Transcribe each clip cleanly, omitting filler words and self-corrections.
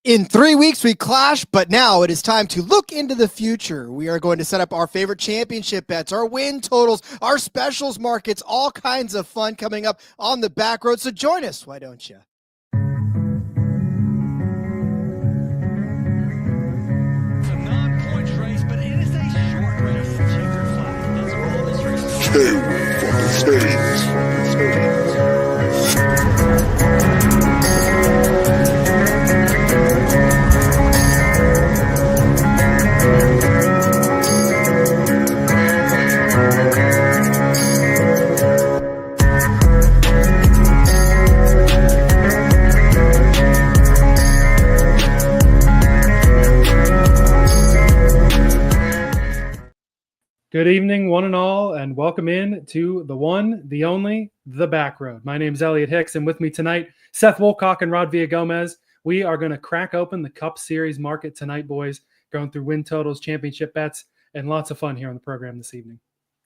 In 3 weeks, we clash, but now it is time to look into the future. We are going to set up our favorite championship bets, our win totals, our specials markets, all kinds of fun coming up on the back road. So join us, why don't you? It's a non-points race, but it is a short race. Check your flag. That's all this race Good evening, one and all, and welcome in to the one, the only, the Backroad. My name is Elliot Hicks, and with me tonight, Seth Woolcock and Rod Villagomez. We are going to crack open the Cup Series market tonight, boys, going through win totals, championship bets, and lots of fun here on the program this evening.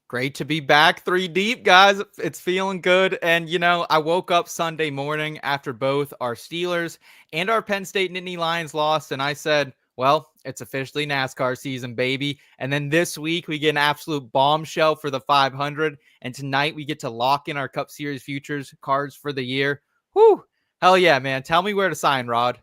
Great to be back 3 deep, guys. It's feeling good. And, I woke up Sunday morning after both our Steelers and our Penn State Nittany Lions lost, and I said, well, it's officially NASCAR season, baby. And then this week, we get an absolute bombshell for the 500. And tonight, we get to lock in our Cup Series futures cards for the year. Whew. Hell yeah, man. Tell me where to sign, Rod.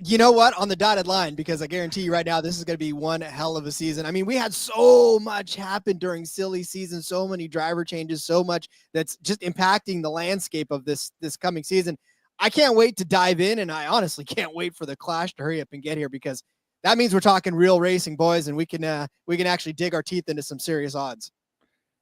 You know what? On the dotted line, because I guarantee you right now, this is going to be one hell of a season. I mean, we had so much happen during silly season, so many driver changes, so much that's just impacting the landscape of this coming season. I can't wait to dive in, and I honestly can't wait for the clash to hurry up and get here, because that means we're talking real racing, boys, and we can actually dig our teeth into some serious odds.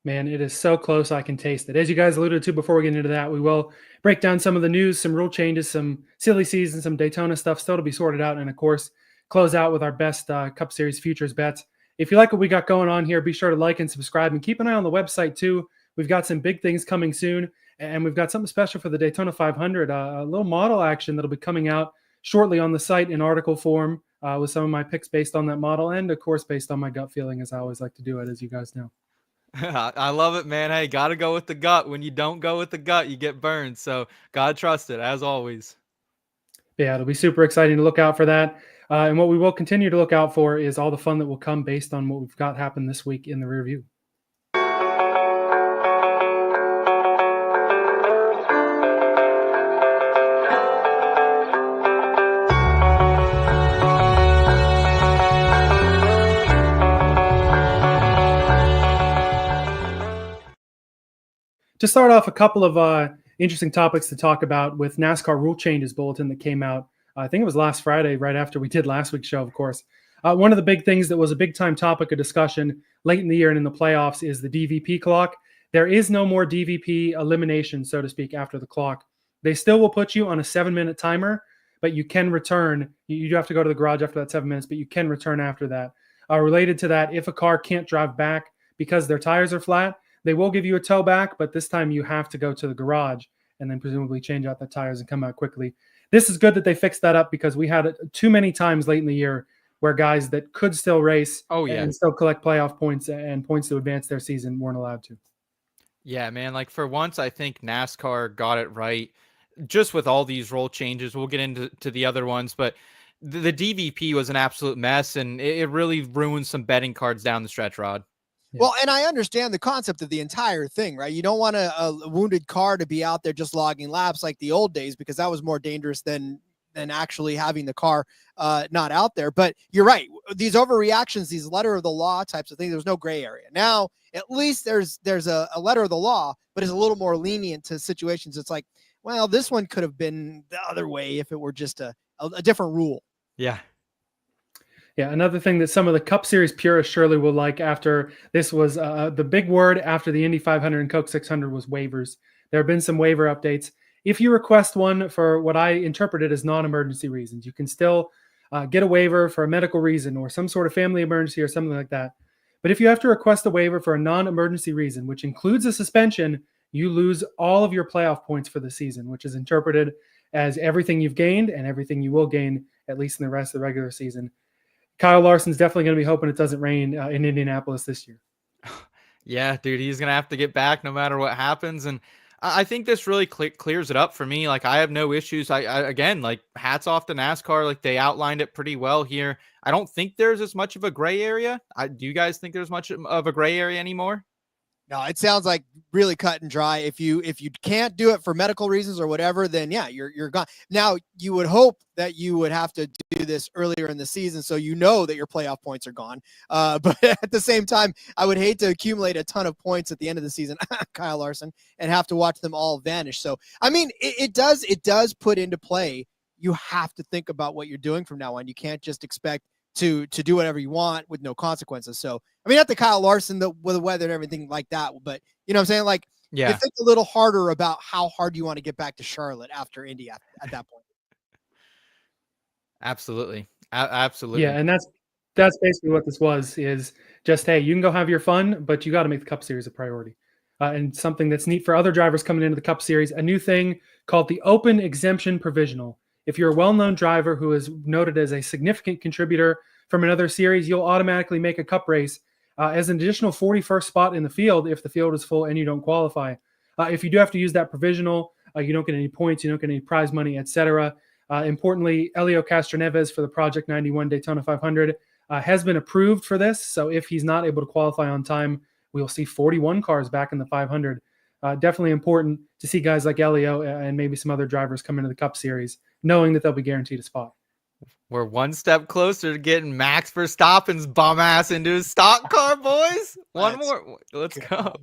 Man, it is so close I can taste it. As you guys alluded to before we get into that, we will break down some of the news, some rule changes, some silly season, some Daytona stuff still to be sorted out, and of course, close out with our best Cup Series futures bets. If you like what we got going on here, be sure to like and subscribe, and keep an eye on the website too. We've got some big things coming soon, and we've got something special for the Daytona 500, a little model action that'll be coming out shortly on the site in article form with some of my picks based on that model, and of course, based on my gut feeling, as I always like to do it, as you guys know. I love it, man. Hey, got to go with the gut. When you don't go with the gut, you get burned. So gotta trust it, as always. Yeah, it'll be super exciting to look out for that. And what we will continue to look out for is all the fun that will come based on what we've got happen this week in the rear view. To start off, a couple of interesting topics to talk about with NASCAR rule changes bulletin that came out. I think it was last Friday, right after we did last week's show, of course. One of the big things that was a big time topic of discussion late in the year and in the playoffs is the DVP clock. There is no more DVP elimination, so to speak, after the clock. They still will put you on a 7-minute timer, but you can return. You do have to go to the garage after that 7 minutes, but you can return after that. Related to that, if a car can't drive back because their tires are flat, they will give you a tow back, but this time you have to go to the garage and then presumably change out the tires and come out quickly. This is good that they fixed that up, because we had it too many times late in the year where guys that could still race and still collect playoff points and points to advance their season weren't allowed to. Yeah, man. Like, for once, I think NASCAR got it right. Just with all these rule changes, we'll get into the other ones, but the DVP was an absolute mess, and it really ruined some betting cards down the stretch, Rod. Yeah. Well, and I understand the concept of the entire thing, right? You don't want a wounded car to be out there just logging laps like the old days, because that was more dangerous than actually having the car not out there. But you're right. These overreactions, these letter of the law types of things, there's no gray area. Now, at least there's a letter of the law, but it's a little more lenient to situations. It's like, well, this one could have been the other way if it were just a different rule. Yeah. Yeah, another thing that some of the Cup Series purists surely will like after this was the big word after the Indy 500 and Coke 600 was waivers. There have been some waiver updates. If you request one for what I interpreted as non-emergency reasons, you can still get a waiver for a medical reason or some sort of family emergency or something like that. But if you have to request a waiver for a non-emergency reason, which includes a suspension, you lose all of your playoff points for the season, which is interpreted as everything you've gained and everything you will gain, at least in the rest of the regular season. Kyle Larson's definitely going to be hoping it doesn't rain in Indianapolis this year. Yeah, dude, he's going to have to get back no matter what happens. And I think this really clears it up for me. Like, I have no issues. I again, like, hats off to NASCAR. Like, they outlined it pretty well here. I don't think there's as much of a gray area. Do you guys think there's much of a gray area anymore? No, it sounds like really cut and dry. If you can't do it for medical reasons or whatever, then yeah, you're gone. Now, you would hope that you would have to do this earlier in the season, so you know that your playoff points are gone. But at the same time, I would hate to accumulate a ton of points at the end of the season, Kyle Larson, and have to watch them all vanish. So, I mean, it does put into play. You have to think about what you're doing from now on. You can't just expect to do whatever you want with no consequences. So, I mean, not the Kyle Larson, with the weather and everything like that, but you know what I'm saying? Like, Yeah. you think a little harder about how hard you want to get back to Charlotte after Indy at that point. Absolutely. Absolutely. Yeah, and that's basically what this was, is just, hey, you can go have your fun, but you got to make the Cup Series a priority. And something that's neat for other drivers coming into the Cup Series, a new thing called the Open Exemption Provisional. If you're a well-known driver who is noted as a significant contributor from another series, you'll automatically make a Cup race as an additional 41st spot in the field if the field is full and you don't qualify. If you do have to use that provisional, you don't get any points, you don't get any prize money, etc. Importantly, Elio Castroneves for the Project 91 Daytona 500 has been approved for this. So if he's not able to qualify on time, we'll see 41 cars back in the 500. Definitely important to see guys like Elio and maybe some other drivers come into the Cup Series, knowing that they'll be guaranteed a spot. We're one step closer to getting Max Verstappen's bum ass into his stock car, boys. One more. Let's go.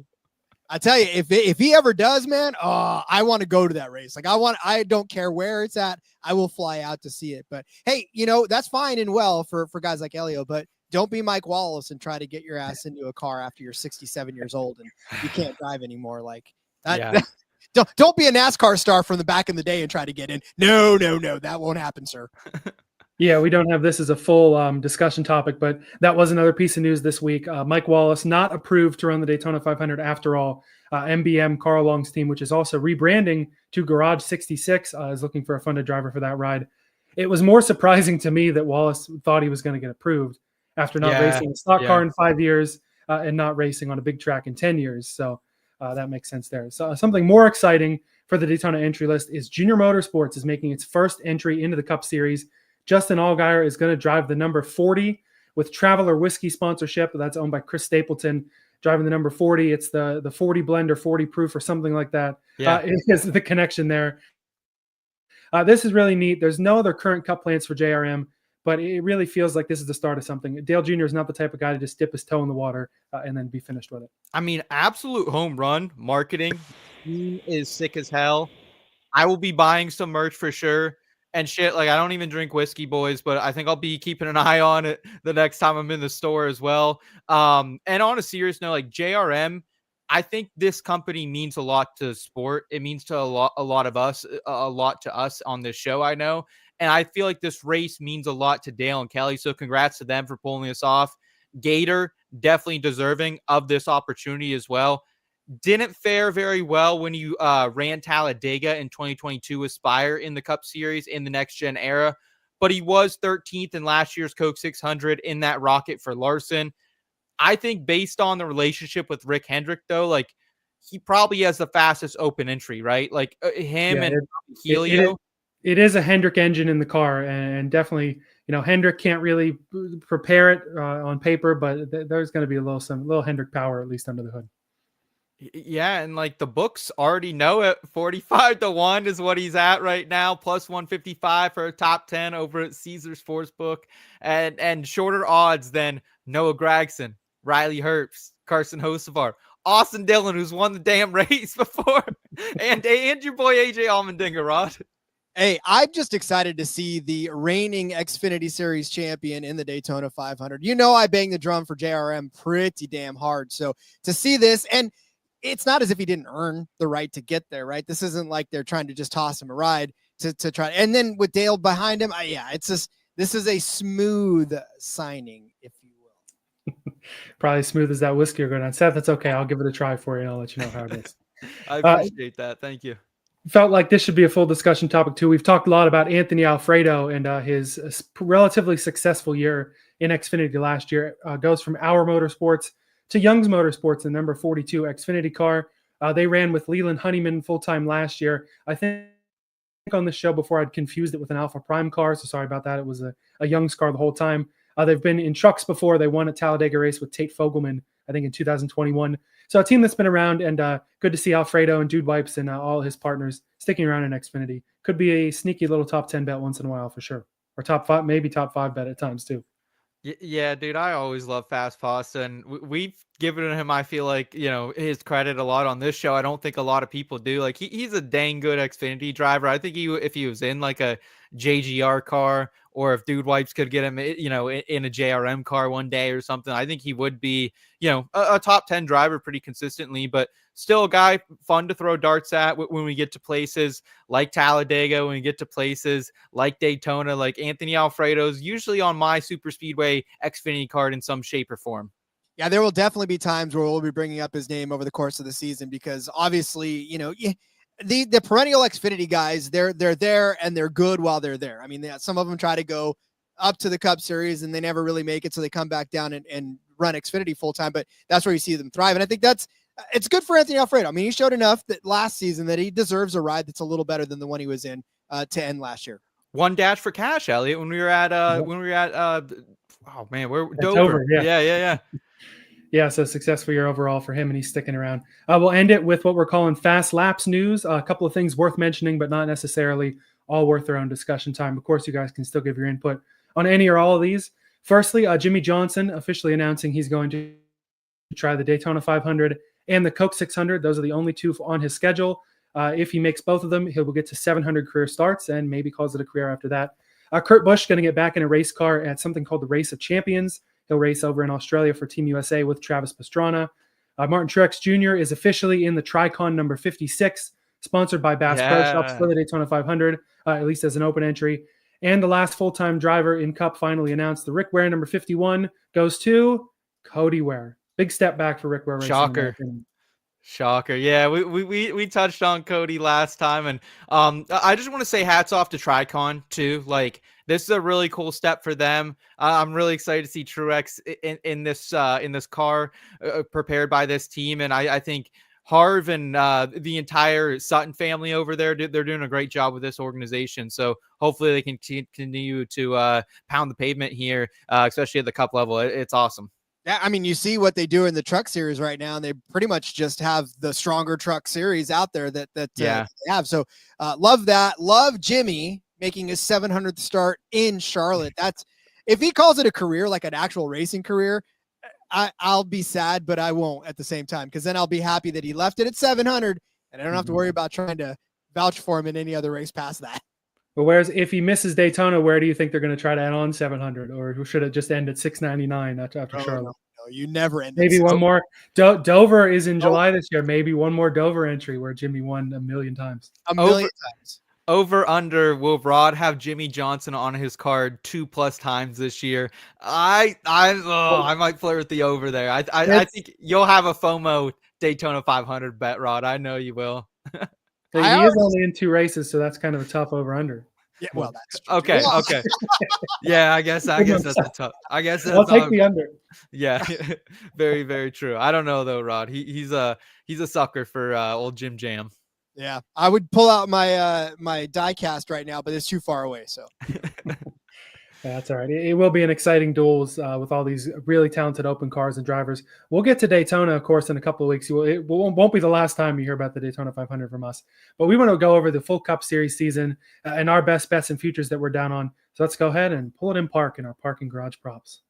I tell you, if he ever does, man, I want to go to that race. Like, I don't care where it's at. I will fly out to see it. But hey, that's fine and well for guys like Elio, but don't be Mike Wallace and try to get your ass into a car after you're 67 years old and you can't drive anymore. Like that. Yeah. Don't be a NASCAR star from the back in the day and try to get in. No, that won't happen, sir. Yeah, we don't have this as a full discussion topic, but that was another piece of news this week. Mike Wallace not approved to run the Daytona 500 after all. MBM, Carl Long's team, which is also rebranding to Garage 66, is looking for a funded driver for that ride. It was more surprising to me that Wallace thought he was going to get approved after not racing a stock car in 5 years and not racing on a big track in 10 years. So that makes sense there. So something more exciting for the Daytona entry list is Junior Motorsports is making its first entry into the Cup Series. Justin Allgaier is going to drive the number 40 with Traveler Whiskey sponsorship. That's owned by Chris Stapleton, driving the number 40. It's the 40 blend or 40 proof or something like that. Yeah. Is the connection there. This is really neat. There's no other current Cup plans for JRM, but it really feels like this is the start of something. Dale Jr. is not the type of guy to just dip his toe in the water and then be finished with it. I mean, absolute home run marketing. Team is sick as hell. I will be buying some merch for sure. And shit, like, I don't even drink whiskey, boys, but I think I'll be keeping an eye on it the next time I'm in the store as well. And on a serious note, like JRM, I think this company means a lot to sport. It means to a lot of us, a lot to us on this show, I know. And I feel like this race means a lot to Dale and Kelly. So congrats to them for pulling this off. Gator, definitely deserving of this opportunity as well. Didn't fare very well when you ran Talladega in 2022 Aspire in the Cup Series in the next gen era, but he was 13th in last year's Coke 600 in that rocket for Larson. I think based on the relationship with Rick Hendrick, though, like, he probably has the fastest open entry, right? Like and Helio. It is a Hendrick engine in the car, and definitely, Hendrick can't really prepare it on paper, but there's going to be a little Hendrick power, at least under the hood. Yeah, and like the books already know it. 45-1 is what he's at right now, plus 155 for a top 10 over at Caesar Sportsbook, and shorter odds than Noah Gragson, Riley Herbst, Carson Hocevar, Austin Dillon, who's won the damn race before, and your boy AJ Allmendinger, Rod. Hey, I'm just excited to see the reigning Xfinity Series champion in the Daytona 500. I bang the drum for JRM pretty damn hard. So to see this, and it's not as if he didn't earn the right to get there, right? This isn't like they're trying to just toss him a ride to try. And then with Dale behind him, it's just, this is a smooth signing, if you will. Probably smooth as that whiskey you're going on. Seth, it's okay. I'll give it a try for you, and I'll let you know how it is. I appreciate that. Thank you. Felt like this should be a full discussion topic too. We've talked a lot about Anthony Alfredo and his relatively successful year in Xfinity last year. Goes from Our Motorsports to Young's Motorsports, the number 42 Xfinity car. They ran with Leland Honeyman full-time last year. I think on the show before I'd confused it with an Alpha Prime car, so sorry about that. It was a Young's car the whole time. They've been in trucks before. They won at Talladega race with Tate Fogelman, I think in 2021. So a team that's been around, and good to see Alfredo and Dude Wipes and all his partners sticking around in Xfinity. Could be a sneaky little top 10 bet once in a while for sure. Or top 5, maybe top 5 bet at times too. Yeah, dude, I always love Fast Pasta, and we've given him, I feel like, his credit a lot on this show. I don't think a lot of people do. Like, he's a dang good Xfinity driver. I think if he was in like a JGR car, or if Dude Wipes could get him, in a JRM car one day or something, I think he would be, a top 10 driver pretty consistently, but still a guy fun to throw darts at when we get to places like Talladega, when we get to places like Daytona. Like Anthony Alfredo's usually on my super speedway Xfinity card in some shape or form. Yeah, there will definitely be times where we'll be bringing up his name over the course of the season, because obviously, the perennial Xfinity guys, they're there and they're good while they're there. I mean, some of them try to go up to the Cup Series and they never really make it, so they come back down and run Xfinity full time. But that's where you see them thrive, and I think it's good for Anthony Alfredo. I mean, he showed enough that last season that he deserves a ride that's a little better than the one he was in to end last year. One dash for cash, Elliot. When we were at oh man, we're Dover. Yeah. Yeah, so successful year overall for him, and he's sticking around. We'll end it with what we're calling Fast Laps news. A couple of things worth mentioning, but not necessarily all worth their own discussion time. Of course, you guys can still give your input on any or all of these. Firstly, Jimmie Johnson officially announcing he's going to try the Daytona 500 and the Coke 600. Those are the only two on his schedule. If he makes both of them, he will get to 700 career starts and maybe calls it a career after that. Kurt Busch going to get back in a race car at something called the Race of Champions. He'll race over in Australia for Team USA with Travis Pastrana. Martin Truex Jr. is officially in the Tricon number 56, sponsored by Bass Pro Shops for the Daytona 500, at least as an open entry. And the last full-time driver in Cup finally announced, the Rick Ware number 51 goes to Cody Ware. Big step back for Rick Ware. Shocker. Yeah, we touched on Cody last time, and I just want to say hats off to Tricon too. Like, this is a really cool step for them. I'm really excited to see Truex in this car prepared by this team, and I think Harv and the entire Sutton family over there, they're doing a great job with this organization. So hopefully they can continue to pound the pavement here, especially at the Cup level. It's awesome. Yeah, I mean, you see what they do in the truck series right now, and they pretty much just have the stronger truck series out there that they have. So love that. Love Jimmie making his 700th start in Charlotte. That's, if he calls it a career, like an actual racing career, I'll be sad, but I won't at the same time, because then I'll be happy that he left it at 700, and I don't have to worry about trying to vouch for him in any other race past that. But whereas if he misses Daytona, where do you think they're going to try to add on 700, or should it just end at 699 after Charlotte? No, you never end. Maybe one more. Dover is in July this year. Maybe one more Dover entry where Jimmie won a million times. A million times. Over under, will Rod have Jimmie Johnson on his card 2+ times this year? I might flirt with the over there. I think you'll have a FOMO Daytona 500 bet, Rod. I know you will. He is only in 2 races, so that's kind of a tough over under. Yeah, well, that's true. Okay. Yeah, I guess that's a tough. I guess that's I'll take the under. Yeah, very, very true. I don't know though, Rod. He's a sucker for old Jim Jam. Yeah, I would pull out my my die cast right now, but it's too far away. So that's all right. It will be an exciting duels with all these really talented open cars and drivers. We'll get to Daytona, of course, in a couple of weeks. It won't be the last time you hear about the Daytona 500 from us. But we want to go over the full Cup Series season and our best bets and futures that we're down on. So let's go ahead and pull it in park in our parking garage props.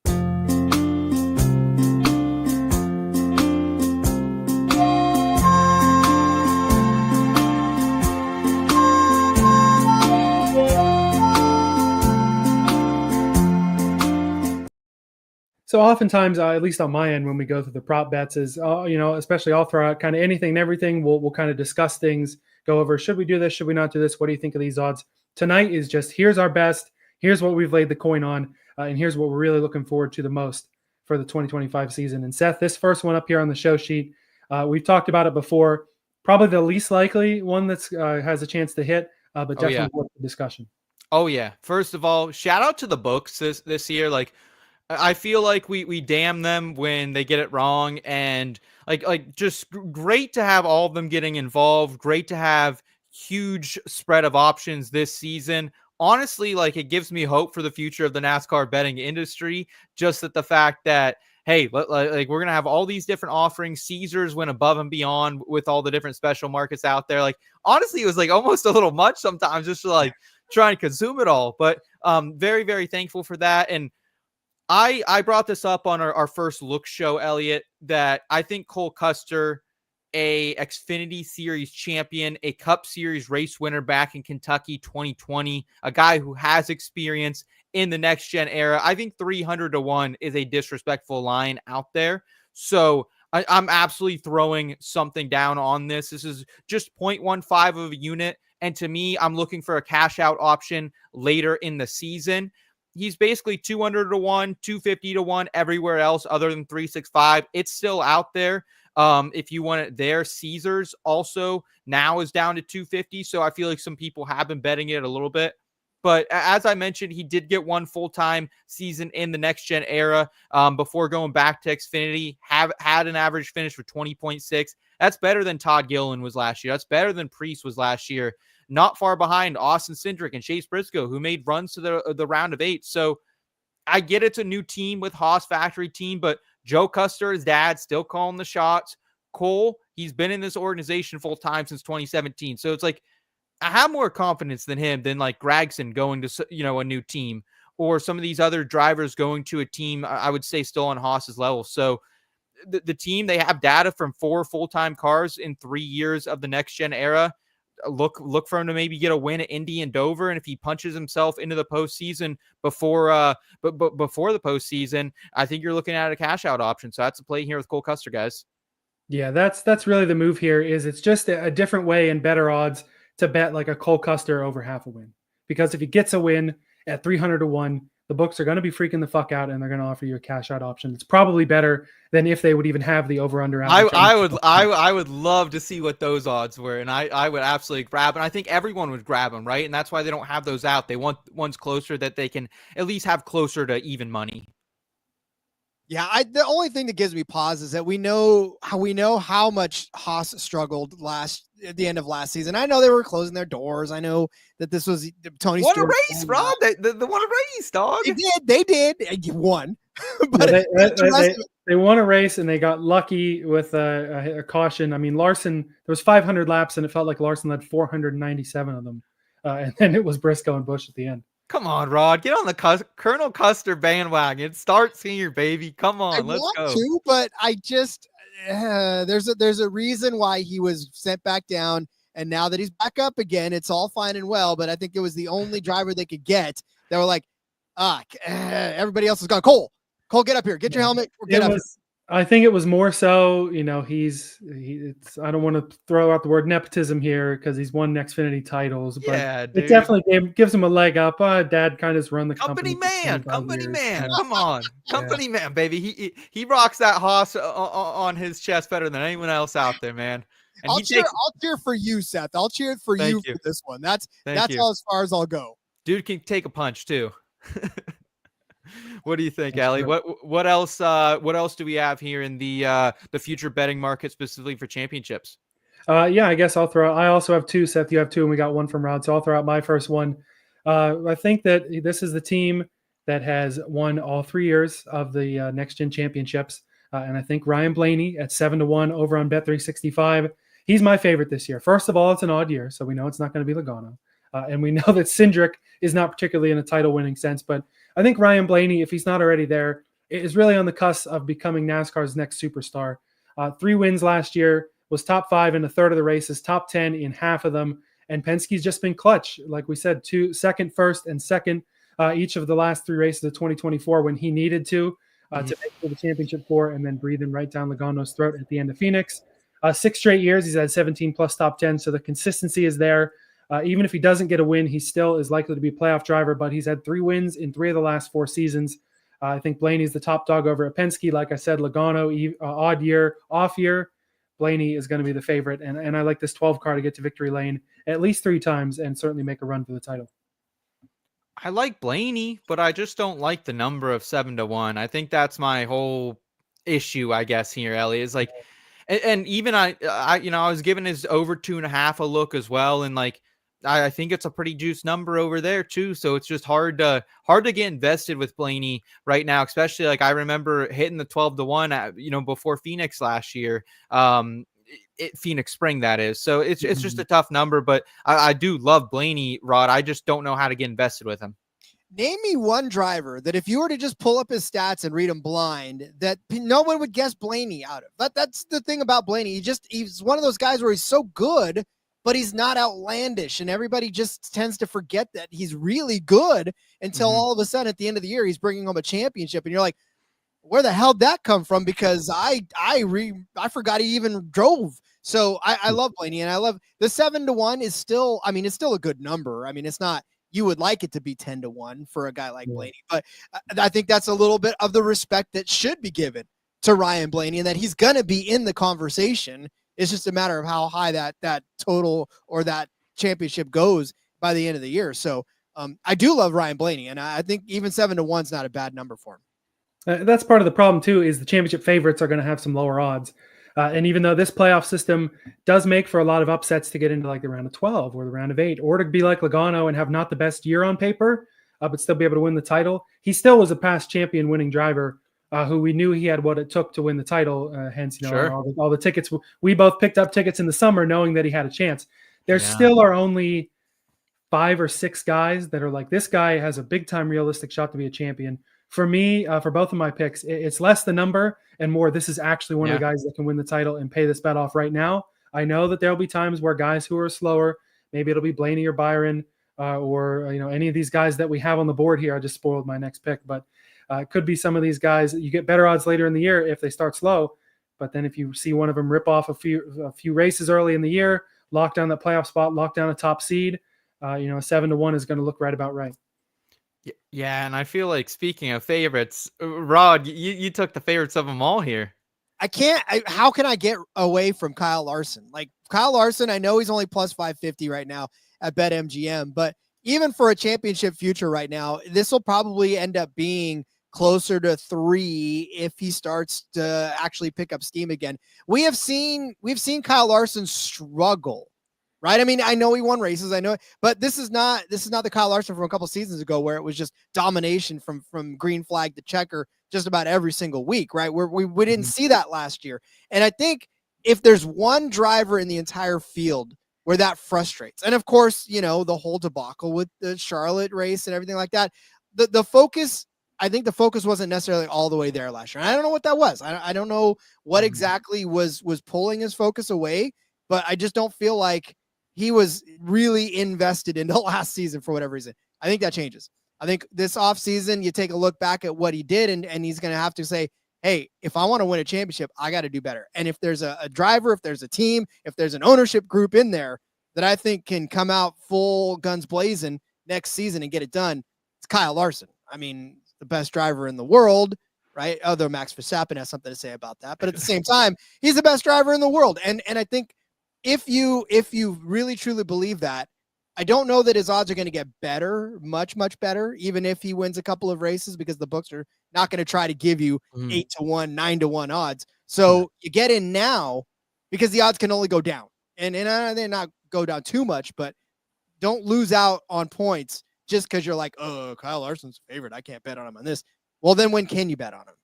So oftentimes, at least on my end, when we go through the prop bets, is especially I'll throw out kind of anything and everything. We'll kind of discuss things, go over, should we do this, should we not do this? What do you think of these odds? Tonight is just, here's our best, here's what we've laid the coin on, and here's what we're really looking forward to the most for the 2025 season. And Seth, this first one up here on the show sheet, we've talked about it before, probably the least likely one that's has a chance to hit, but definitely worth the discussion. Oh yeah. First of all, shout out to the books this year. Like, I feel like we damn them when they get it wrong, and like just great to have all of them getting involved. Great to have huge spread of options this season. Honestly, like it gives me hope for the future of the NASCAR betting industry. Just that the fact that, hey, like we're gonna have all these different offerings. Caesars went above and beyond with all the different special markets out there. Like honestly, it was like almost a little much sometimes just to like try and consume it all. But very, very thankful for that. And I brought this up on our first look show, Elliot, that I think Cole Custer, a Xfinity Series champion, a Cup Series race winner back in Kentucky 2020, a guy who has experience in the next gen era. I think 300 to 1 is a disrespectful line out there. So I'm absolutely throwing something down on this. This is just 0.15 of a unit. And to me, I'm looking for a cash out option later in the season. He's basically 200 to 1, 250 to 1 everywhere else other than 365. It's still out there. If you want it there, Caesars also now is down to 250. So I feel like some people have been betting it a little bit. But as I mentioned, he did get one full-time season in the next-gen era before going back to Xfinity, had an average finish for 20.6. That's better than Todd Gilliland was last year. That's better than Priest was last year. Not far behind Austin Cindric and Chase Briscoe, who made runs to the round of 8. So I get it's a new team with Haas factory team, but Joe Custer, his dad, still calling the shots. Cole, he's been in this organization full time since 2017. So it's like, I have more confidence than him than like Gragson going to, a new team, or some of these other drivers going to a team, I would say still on Haas's level. So the team, they have data from 4 full-time cars in 3 years of the next gen era. Look for him to maybe get a win at Indy and Dover. And if he punches himself into the postseason before the postseason, I think you're looking at a cash out option. So that's a play here with Cole Custer, guys. Yeah, that's really the move here. Is it's just a different way and better odds to bet like a Cole Custer over half a win. Because if he gets a win at 300 to 1, the books are going to be freaking the fuck out and they're going to offer you a cash out option. It's probably better than if they would even have the over under. I would love to see what those odds were, and I would absolutely grab, and I think everyone would grab them, right? And that's why they don't have those out. They want ones closer that they can at least have closer to even money. Yeah, the only thing that gives me pause is that we know how much Haas struggled at the end of last season. I know they were closing their doors. I know that this was Tony What Stewart. A race, Rob! They won a race, dog. They did. You won, but they won a race and they got lucky with a caution. I mean, Larson. There was 500 laps and it felt like Larson led 497 of them, and then it was Briscoe and Busch at the end. Come on, Rod. Get on the Colonel Custer bandwagon. It starts here, baby. Come on, let's go. I want to, but I just there's a reason why he was sent back down, and now that he's back up again, it's all fine and well. But I think it was the only driver they could get. They were like, everybody else is gone. Cole, get up here. Get your helmet. Get up. I think it was more so, I don't want to throw out the word nepotism here because he's won Xfinity titles, but it definitely gives him a leg up. Dad kind of run the company man. Come on. Company man, baby. He rocks that Haas on his chest better than anyone else out there, man. And I'll cheer for you, Seth. I'll cheer for you for this one. That's all as far as I'll go. Dude can take a punch too. What do you think, Allie? What else do we have here in the future betting market specifically for championships? I guess I also have 2, Seth. You have 2, and we got 1 from Rod. So I'll throw out my first one. I think that this is the team that has won all 3 years of the Next Gen Championships. And I think Ryan Blaney at 7 to 1 over on Bet365. He's my favorite this year. First of all, it's an odd year, so we know it's not going to be Logano. And we know that Cindric is not particularly in a title winning sense, but I think Ryan Blaney, if he's not already there, is really on the cusp of becoming NASCAR's next superstar. 3 wins last year, was top 5 in a third of the races, top 10 in half of them. And Penske's just been clutch. Like we said, second, first, and second each of the last 3 races of 2024 when he needed to make it to the championship 4 and then breathing right down Logano's throat at the end of Phoenix. 6 straight years, he's had 17 plus top 10. So the consistency is there. Even if he doesn't get a win, he still is likely to be a playoff driver, but he's had 3 wins in 3 of the last 4 seasons. I think Blaney's the top dog over at Penske. Like I said, Logano, odd year, off year. Blaney is going to be the favorite. And I like this 12 car to get to victory lane at least 3 times and certainly make a run for the title. I like Blaney, but I just don't like the number of 7 to 1. I think that's my whole issue, I guess, here, Ellie, is like, And even I was giving his over 2.5 a look as well. And like, I think it's a pretty juiced number over there too. So it's just hard to get invested with Blaney right now, especially like I remember hitting the 12-1 at, before Phoenix last year. Phoenix Spring, that is. So it's just a tough number, but I do love Blaney, Rod. I just don't know how to get invested with him. Name me one driver that if you were to just pull up his stats and read them blind, that no one would guess Blaney out of. That's the thing about Blaney. He's one of those guys where he's so good, but he's not outlandish. And everybody just tends to forget that he's really good until all of a sudden at the end of the year, he's bringing home a championship. And you're like, where the hell did that come from? Because I forgot he even drove. So I love Blaney, and I love the 7-1 is still, I mean, it's still a good number. I mean, it's not, you would like it to be 10-1 for a guy like Blaney, but I think that's a little bit of the respect that should be given to Ryan Blaney, and that he's going to be in the conversation. It's just a matter of how high that total or that championship goes by the end of the year. So I do love Ryan Blaney, and I think even 7-1 is not a bad number for him. That's part of the problem too, is the championship favorites are going to have some lower odds. And even though this playoff system does make for a lot of upsets to get into like the round of 12 or the round of 8, or to be like Logano and have not the best year on paper, but still be able to win the title, he still was a past champion winning driver who we knew he had what it took to win the title. Hence, Sure. all the tickets. We both picked up tickets in the summer knowing that he had a chance. There still are only 5 or 6 guys that are like, this guy has a big time realistic shot to be a champion. For me, for both of my picks, it's less the number and more, this is actually one of the guys that can win the title and pay this bet off right now. I know that there'll be times where guys who are slower, maybe it'll be Blaney or Byron or any of these guys that we have on the board here. I just spoiled my next pick, but it could be some of these guys. You get better odds later in the year if they start slow, but then if you see one of them rip off a few races early in the year, lock down that playoff spot, lock down a top seed, a 7-1 is going to look right about right. Yeah, and I feel like, speaking of favorites, Rod, you took the favorites of them all here. How can I get away from Kyle Larson? Like, Kyle Larson, I know he's only plus 550 right now at BetMGM, but even for a championship future right now, this will probably end up being closer to 3 if he starts to actually pick up steam again. We've seen Kyle Larson struggle. Right. I mean, I know he won races. I know, but this is not the Kyle Larson from a couple seasons ago where it was just domination from green flag to checker just about every single week. Right. We didn't see that last year. And I think if there's one driver in the entire field where that frustrates, and of course, the whole debacle with the Charlotte race and everything like that, the focus, I think the focus wasn't necessarily all the way there last year. And I don't know what that was. I don't know what exactly was pulling his focus away, but I just don't feel like he was really invested in the last season for whatever reason. I think that changes. I think this offseason, you take a look back at what he did, and he's going to have to say, hey, if I want to win a championship, I got to do better. And if there's a driver, if there's a team, if there's an ownership group in there that I think can come out full guns blazing next season and get it done, it's Kyle Larson. I mean, the best driver in the world, right? Although Max Verstappen has something to say about that. But at the same time, he's the best driver in the world. And I think, if you really truly believe that, I don't know that his odds are going to get better, much, much better, even if he wins a couple of races, because the books are not going to try to give you 8-1, 9-1 odds. So you get in now because the odds can only go down, and they're not go down too much, but don't lose out on points just because you're like, oh, Kyle Larson's favorite, I can't bet on him on this. Well, then when can you bet on him?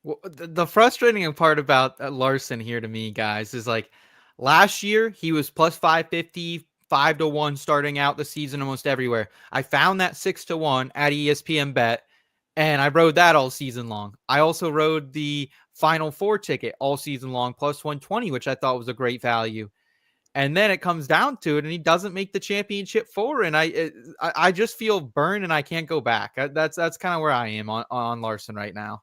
Well, the frustrating part about Larson here to me, guys, is like, last year, he was plus 550, 5-1 starting out the season almost everywhere. I found that 6-1 at ESPN Bet, and I rode that all season long. I also rode the Final Four ticket all season long, plus 120, which I thought was a great value. And then it comes down to it, and he doesn't make the championship four, and I just feel burned, and I can't go back. That's kind of where I am on Larson right now.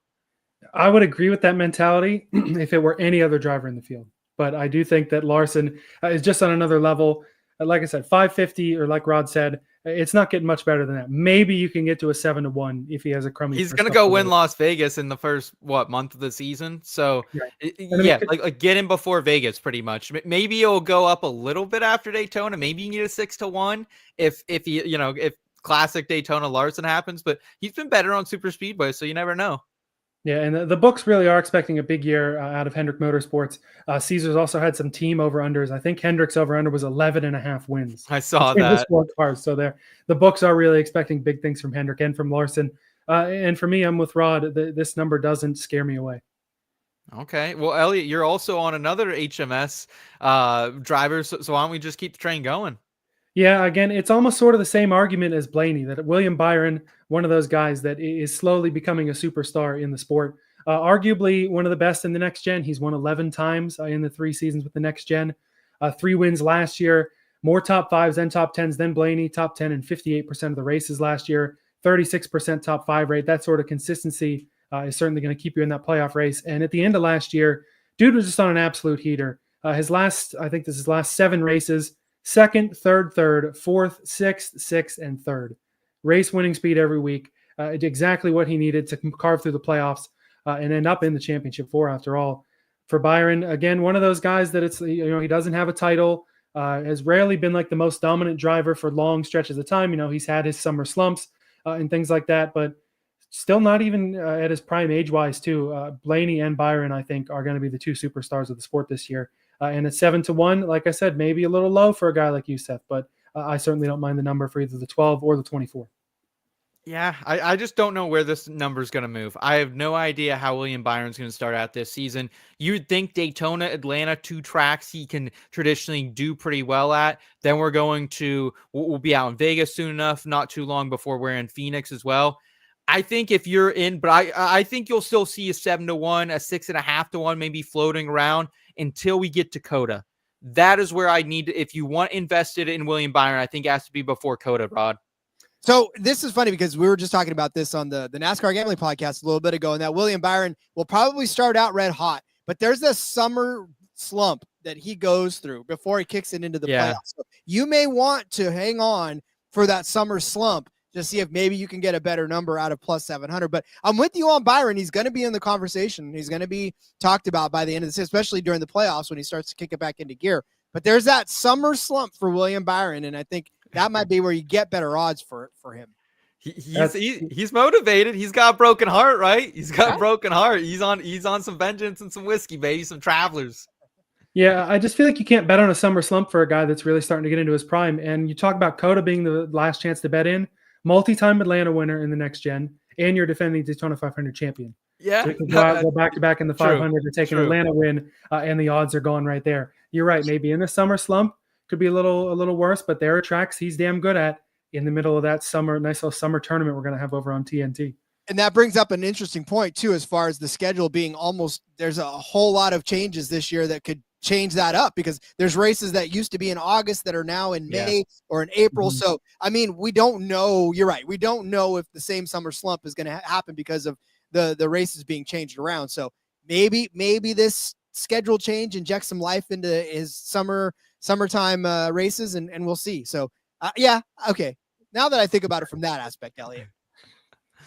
I would agree with that mentality if it were any other driver in the field. But I do think that Larson is just on another level. Like I said, 550, or like Rod said, it's not getting much better than that. Maybe you can get to a 7-1 if he has a crummy. He's going to go win Las Vegas in the first month of the season. So like get him before Vegas, pretty much. Maybe it'll go up a little bit after Daytona. Maybe you can get a 6-1 if classic Daytona Larson happens. But he's been better on super speedway, so you never know. Yeah, and the books really are expecting a big year out of Hendrick Motorsports. Caesars also had some team over-unders. I think Hendrick's over-under was 11.5 wins. I saw between the that. sport cars. So the books are really expecting big things from Hendrick and from Larson. And for me, I'm with Rod. This number doesn't scare me away. Okay. Well, Elliot, you're also on another HMS driver, so why don't we just keep the train going? Yeah, again, it's almost sort of the same argument as Blaney, that William Byron, one of those guys that is slowly becoming a superstar in the sport. Arguably one of the best in the next gen. He's won 11 times in the 3 seasons with the next gen. 3 wins last year, more top 5s than top 10s than Blaney, top 10 in 58% of the races last year, 36% top 5 rate. That sort of consistency is certainly going to keep you in that playoff race. And at the end of last year, dude was just on an absolute heater. I think this is his last 7 races, 2nd, 3rd, 4th, 6th, 6th, and 3rd. Race winning speed every week. Exactly what he needed to carve through the playoffs and end up in the championship 4 after all. For Byron, again, one of those guys that he doesn't have a title, has rarely been like the most dominant driver for long stretches of time. He's had his summer slumps and things like that, but still not even at his prime age-wise too. Blaney and Byron, I think, are going to be the 2 superstars of the sport this year. And at 7-1, like I said, maybe a little low for a guy like you, Seth, but I certainly don't mind the number for either the 12 or the 24. Yeah, I just don't know where this number is going to move. I have no idea how William Byron's going to start out this season. You'd think Daytona, Atlanta, 2 tracks he can traditionally do pretty well at. Then we'll be out in Vegas soon enough, not too long before we're in Phoenix as well. I think if you're in, but I think you'll still see a 7-1, a 6.5-1, maybe floating around until we get to Coda. That is where I need to, if you want invested in William Byron, I think it has to be before Coda, Rod. So this is funny because we were just talking about this on the NASCAR Gambling Podcast a little bit ago, and that William Byron will probably start out red hot, but there's a summer slump that he goes through before he kicks it into the playoffs. So you may want to hang on for that summer slump to see if maybe you can get a better number out of plus 700. But I'm with you on Byron. He's going to be in the conversation. He's going to be talked about by the end of this, especially during the playoffs when he starts to kick it back into gear. But there's that summer slump for William Byron, and I think that might be where you get better odds for him. He's motivated. He's got a broken heart, right? He's got a broken heart. He's on some vengeance and some whiskey, baby, some Travelers. Yeah, I just feel like you can't bet on a summer slump for a guy that's really starting to get into his prime. And you talk about Coda being the last chance to bet in. Multi-time Atlanta winner in the next gen, and you're defending Daytona 500 champion. Yeah, so you can go back to back in the 500 to take an Atlanta win, and the odds are gone right there. You're right. Maybe in the summer slump could be a little worse, but there are tracks he's damn good at in the middle of that nice little summer tournament we're going to have over on TNT. And that brings up an interesting point too, as far as the schedule being there's a whole lot of changes this year that could change that up, because there's races that used to be in August that are now in May or in April. Mm-hmm. So, I mean, we don't know. You're right. We don't know if the same summer slump is going to happen because of the races being changed around. So maybe this schedule change injects some life into his summertime races, and we'll see. So, yeah. Okay. Now that I think about it from that aspect, Elliot.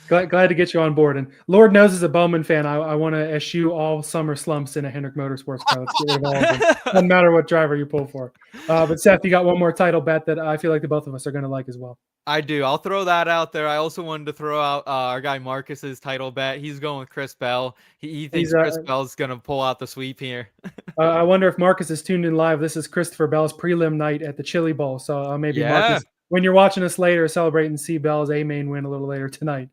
Glad to get you on board. And Lord knows, as a Bowman fan, I want to eschew all summer slumps in a Hendrick Motorsports car. Let's get rid of all of them. Doesn't matter what driver you pull for. But Seth, you got one more title bet that I feel like the both of us are going to like as well. I do. I'll throw that out there. I also wanted to throw out our guy Marcus's title bet. He's going with Chris Bell. He thinks Chris Bell's going to pull out the sweep here. I wonder if Marcus is tuned in live. This is Christopher Bell's prelim night at the Chili Bowl. So maybe Marcus, when you're watching us later, celebrating C Bell's A-main win a little later tonight.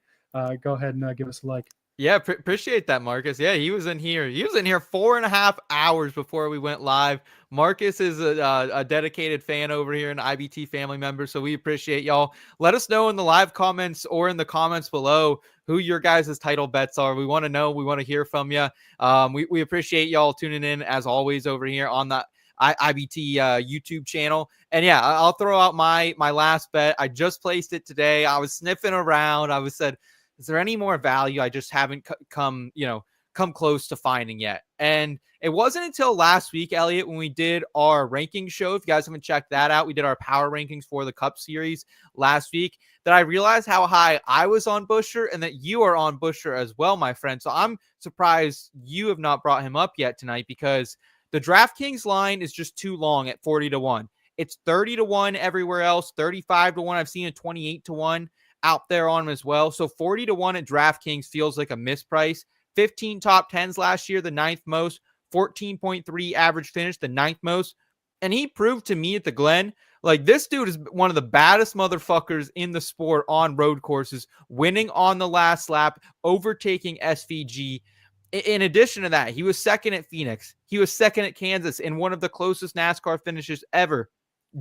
Go ahead and give us a like. Yeah, appreciate that, Marcus. Yeah, he was in here. 4.5 hours before we went live. Marcus is a dedicated fan over here, an IBT family member, so we appreciate y'all. Let us know in the live comments or in the comments below who your guys' title bets are. We want to know. We want to hear from you. We appreciate y'all tuning in, as always, over here on the IBT YouTube channel. And yeah, I'll throw out my last bet. I just placed it today. I was sniffing around. I said, is there any more value? I just haven't come close to finding yet. And it wasn't until last week, Elliot, when we did our ranking show. If you guys haven't checked that out, we did our power rankings for the Cup Series last week, that I realized how high I was on Buescher and that you are on Buescher as well, my friend. So I'm surprised you have not brought him up yet tonight, because the DraftKings line is just too long at 40-1. It's 30-1 everywhere else, 35-1. I've seen a 28-1 out there on him as well. So 40-1 at DraftKings feels like a misprice. 15 top 10s last year, the ninth most, 14.3 average finish, the ninth most. And he proved to me at the Glen, like, this dude is one of the baddest motherfuckers in the sport on road courses, winning on the last lap, overtaking SVG. In addition to that, he was second at Phoenix. He was second at Kansas in one of the closest NASCAR finishes ever.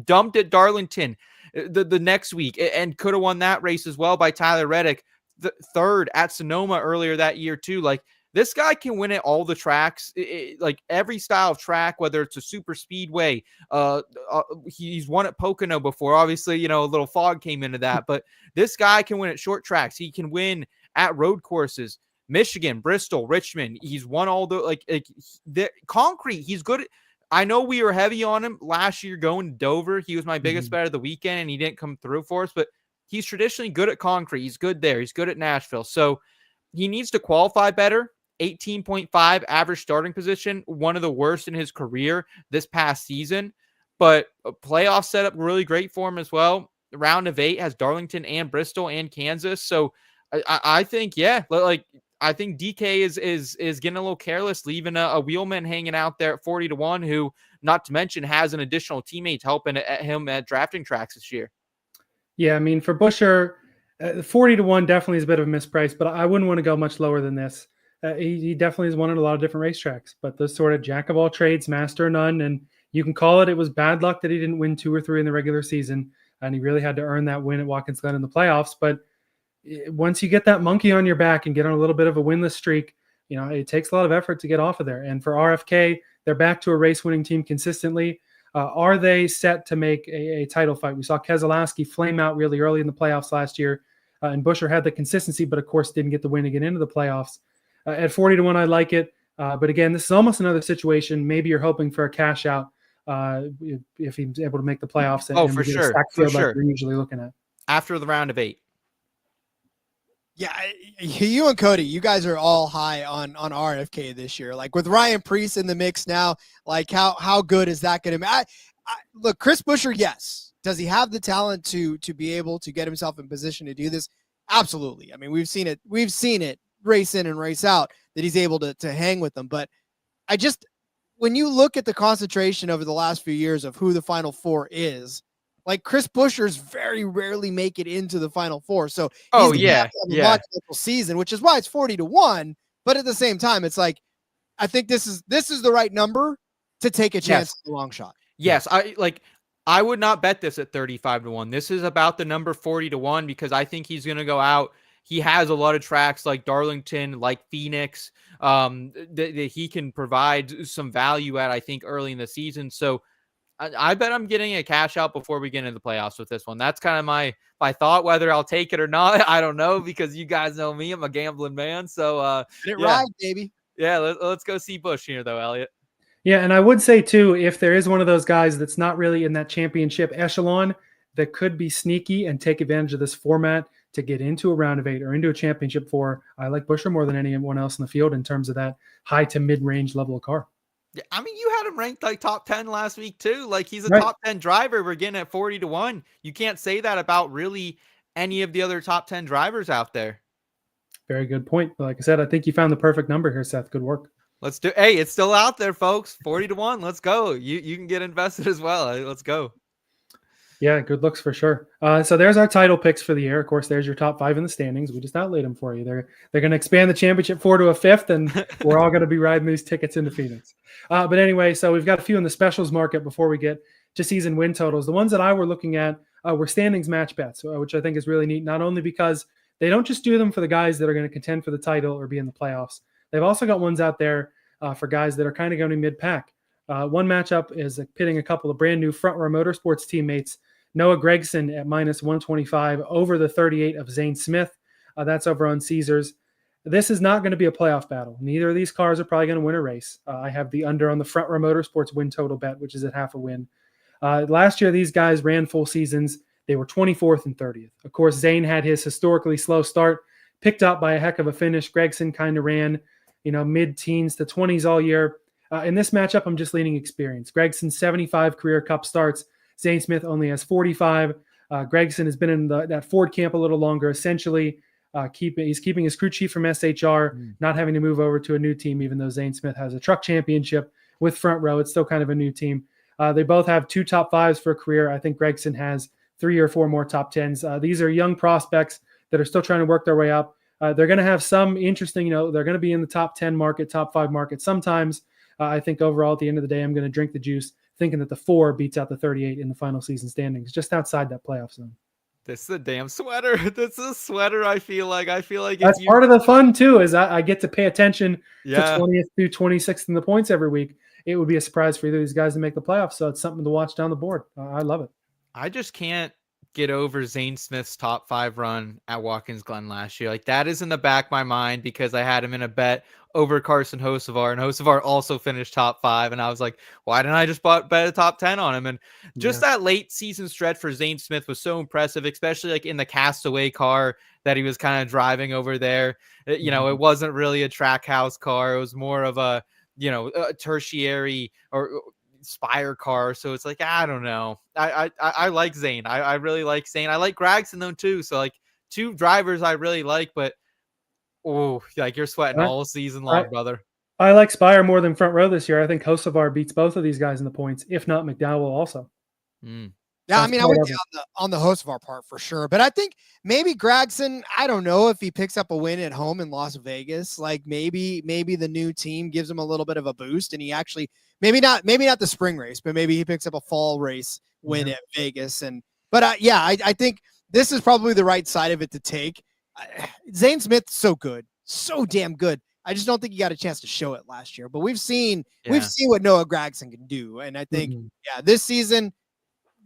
Dumped at Darlington the next week and could have won that race as well by Tyler Reddick. The third at Sonoma earlier that year too. Like, this guy can win at all the tracks, like every style of track, whether it's a super speedway. He's won at Pocono before. Obviously, a little fog came into that, but this guy can win at short tracks. He can win at road courses. Michigan, Bristol, Richmond. He's won all the concrete. He's good at, I know we were heavy on him last year going to Dover. He was my biggest bet of the weekend, and he didn't come through for us, but he's traditionally good at concrete. He's good there. He's good at Nashville. So he needs to qualify better. 18.5 average starting position, one of the worst in his career this past season, but a playoff setup really great for him as well. The round of 8 has Darlington and Bristol and Kansas. So I think, I think DK is getting a little careless, leaving a wheelman hanging out there at 40-1, who, not to mention, has an additional teammate helping him at drafting tracks this year. Yeah, I mean, for Buescher, 40-1 definitely is a bit of a misprice, but I wouldn't want to go much lower than this. He definitely has won at a lot of different racetracks, but this sort of jack of all trades, master of none, and you can call it was bad luck that he didn't win 2 or 3 in the regular season, and he really had to earn that win at Watkins Glen in the playoffs. But once you get that monkey on your back and get on a little bit of a winless streak, it takes a lot of effort to get off of there. And for RFK, they're back to a race-winning team consistently. Are they set to make a title fight? We saw Keselowski flame out really early in the playoffs last year, and Buescher had the consistency, but of course didn't get the win to get into the playoffs. At 40-1, I like it. But again, this is almost another situation. Maybe you're hoping for a cash out if he's able to make the playoffs. And for sure. For sure. Like we're usually looking at. After the round of 8. Yeah, you and Cody, you guys are all high on RFK this year. Like, with Ryan Preece in the mix now, like how good is that going to be? Look, Chris Buescher, yes. Does he have the talent to be able to get himself in position to do this? Absolutely. I mean, we've seen it race in and race out that he's able to hang with them. But when you look at the concentration over the last few years of who the Final Four is, like, Chris Buescher's very rarely make it into the Final Four. So season, which is why it's 40-1. But at the same time, it's like, I think this is the right number to take a chance at a long shot. Yes. I would not bet this at 35-1. This is about the number 40-1 because I think he's going to go out. He has a lot of tracks like Darlington, like Phoenix, that he can provide some value at, I think, early in the season. So I bet I'm getting a cash out before we get into the playoffs with this one. That's kind of my thought. Whether I'll take it or not, I don't know, because you guys know me. I'm a gambling man. So ride, baby. Yeah, let's go see Busch here, though, Elliot. Yeah, and I would say, too, if there is one of those guys that's not really in that championship echelon that could be sneaky and take advantage of this format to get into a round of 8 or into a championship 4, I like Buescher more than anyone else in the field in terms of that high to mid-range level of car. Yeah, I mean, you had him ranked like top 10 last week too. Like, he's a top 10 driver. We're getting at 40-1. You can't say that about really any of the other top 10 drivers out there. Very good point. Like I said, I think you found the perfect number here, Seth. Good work. Let's do. Hey, it's still out there, folks. 40-1. Let's go. You can get invested as well. Let's go. Yeah, good looks for sure. So there's our title picks for the year. Of course, there's your top 5 in the standings. We just outlaid them for you. They're going to expand the championship 4 to a 5th, and we're all going to be riding these tickets into Phoenix. But anyway, so we've got a few in the specials market before we get to season win totals. The ones that I were looking at were standings match bets, which I think is really neat, not only because they don't just do them for the guys that are going to contend for the title or be in the playoffs. They've also got ones out there for guys that are kind of going to be mid-pack. One matchup is pitting a couple of brand new front row motorsports teammates, Noah Gragson at minus 125 over the 38 of Zane Smith. That's over on Caesars. This is not going to be a playoff battle. Neither of these cars are probably going to win a race. I have the under on the front row motorsports win total bet, which is at half a win. Last year, these guys ran full seasons. They were 24th and 30th. Of course, Zane had his historically slow start, picked up by a heck of a finish. Gragson kind of ran, mid-teens to 20s all year. In this matchup, I'm just leaning experience. Gregson's 75 career Cup starts. Zane Smith only has 45. Gragson has been in that Ford camp a little longer. Essentially, He's keeping his crew chief from SHR, not having to move over to a new team, even though Zane Smith has a truck championship with Front Row. It's still kind of a new team. They both have 2 top 5s for a career. I think Gragson has 3 or 4 more top 10s. These are young prospects that are still trying to work their way up. They're going to have some interesting, they're going to be in the top 10 market, top 5 market sometimes. I think overall at the end of the day, I'm going to drink the juice thinking that the 4 beats out the 38 in the final season standings, just outside that playoff zone. This is a damn sweater. This is a sweater. I feel like that's part of the fun too, is I get to pay attention to 20th through 26th in the points every week. It would be a surprise for either of these guys to make the playoffs. So it's something to watch down the board. I love it. I just can't get over Zane Smith's top 5 run at Watkins Glen last year. Like, that is in the back of my mind because I had him in a bet over Carson Hocevar, and Hocevar also finished top 5. And I was like, why didn't I just bet a top 10 on him? And just that late season stretch for Zane Smith was so impressive, especially like in the Castaway car that he was kind of driving over there. It wasn't really a track house car. It was more of a tertiary or Spire car. So it's like, I don't know. I like Zane. I really like Zane. I like Gragson though too. So like 2 drivers I really like, but you're sweating all season long, brother. I like Spire more than Front Row this year. I think Hocevar beats both of these guys in the points, if not McDowell also. Yeah, I mean, I would be on the Hocevar part for sure, but I think maybe Gragson, I don't know if he picks up a win at home in Las Vegas, like maybe the new team gives him a little bit of a boost, and he actually maybe not the spring race, but maybe he picks up a fall race win at Vegas. I think this is probably the right side of it to take. Zane Smith's so good, so damn good. I just don't think he got a chance to show it last year, but we've seen what Noah Gragson can do, and I think this season.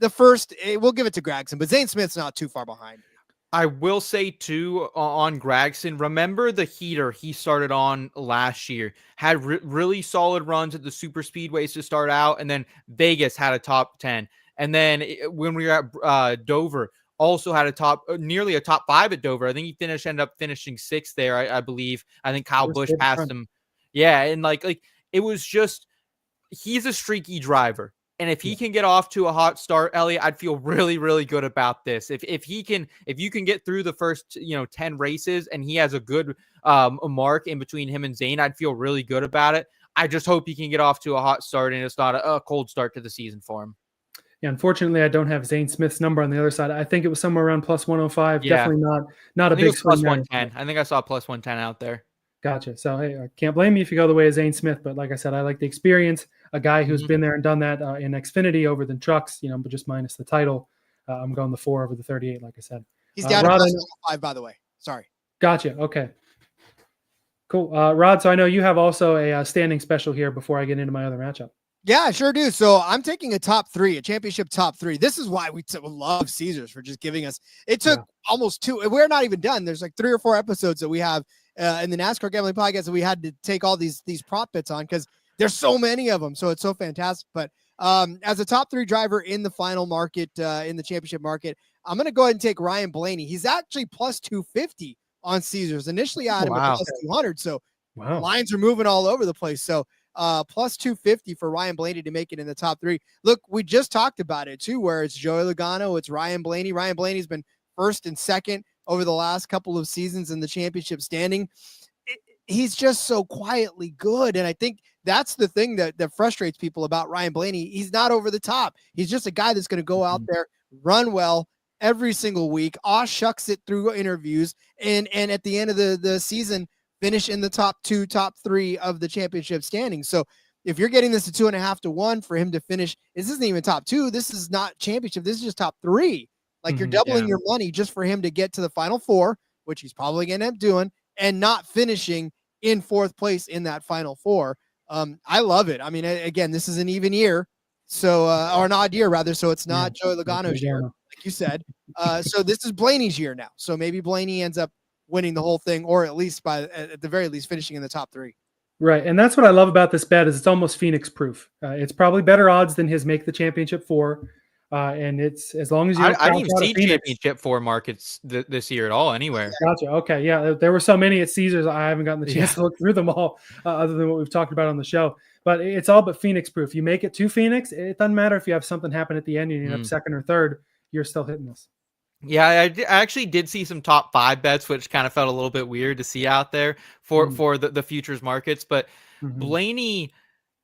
We'll give it to Gragson, but Zane Smith's not too far behind. I will say too on Gragson, remember the heater he started on last year, had really solid runs at the super speedways to start out. And then Vegas had a top 10. And then when we were at Dover, also had nearly a top 5 at Dover. I think he ended up finishing 6th there. I believe. I think Kyle Busch passed him. Yeah. And like it was just, he's a streaky driver. And if he can get off to a hot start, Elliot, I'd feel really, really good about this. If you can get through the first 10 races and he has a good mark in between him and Zane, I'd feel really good about it. I just hope he can get off to a hot start and it's not a cold start to the season for him. Yeah, unfortunately, I don't have Zane Smith's number on the other side. I think it was somewhere around plus 105. Yeah. Definitely not a big plus 110. I think I saw plus 110 out there. Gotcha. So, hey, I can't blame you if you go the way of Zane Smith, but like I said, I like the experience, a guy who's been there and done that in Xfinity over the trucks, but just minus the title. I'm going the 4 over the 38, like I said. He's down to plus 105, by the way. Sorry. Gotcha. Okay. Cool. Rod, so I know you have also a standing special here before I get into my other matchup. Yeah, I sure do. So I'm taking a championship top 3. This is why we love Caesars for just giving us, it took almost 2. We're not even done. There's like 3 or 4 episodes that we have in the NASCAR Gambling Podcast that we had to take all these prop bets on because there's so many of them. So it's so fantastic. But as a top 3 driver in the final market, in the championship market, I'm going to go ahead and take Ryan Blaney. He's actually plus 250 on Caesars. Initially, I had him at plus 200. So lines are moving all over the place. So plus 250 for Ryan Blaney to make it in the top 3. Look, we just talked about it too, where it's Joey Logano, it's Ryan Blaney. Ryan Blaney's been first and second over the last couple of seasons in the championship standing. He's just so quietly good. And I think that's the thing that frustrates people about Ryan Blaney. He's not over the top. He's just a guy that's going to go out there, run well every single week, shucks it through interviews, and at the end of the season, finish in the top 2, top 3 of the championship standing. So if you're getting this to 2.5 to 1 for him to finish, this isn't even top 2. This is not championship. This is just top 3. Like you're doubling your money just for him to get to the final 4, which he's probably going to end up doing, and not finishing in 4th place in that final 4. I love it. I mean, again, this is an even year, so or an odd year rather. So it's not Joey Logano's year, like you said. So this is Blaney's year now. So maybe Blaney ends up winning the whole thing, or at least at the very least finishing in the top 3. Right, and that's what I love about this bet is it's almost Phoenix proof. It's probably better odds than his make the championship 4. And it's as long as you. I didn't even see championship 4 markets this year at all anywhere. Gotcha. Okay, yeah, there were so many at Caesars. I haven't gotten the chance to look through them all, other than what we've talked about on the show. But it's all but Phoenix proof. You make it to Phoenix, it doesn't matter if you have something happen at the end and you end up 2nd or 3rd. You're still hitting this. Yeah, I actually did see some top 5 bets, which kind of felt a little bit weird to see out there for the futures markets. But Mm-hmm. Blaney,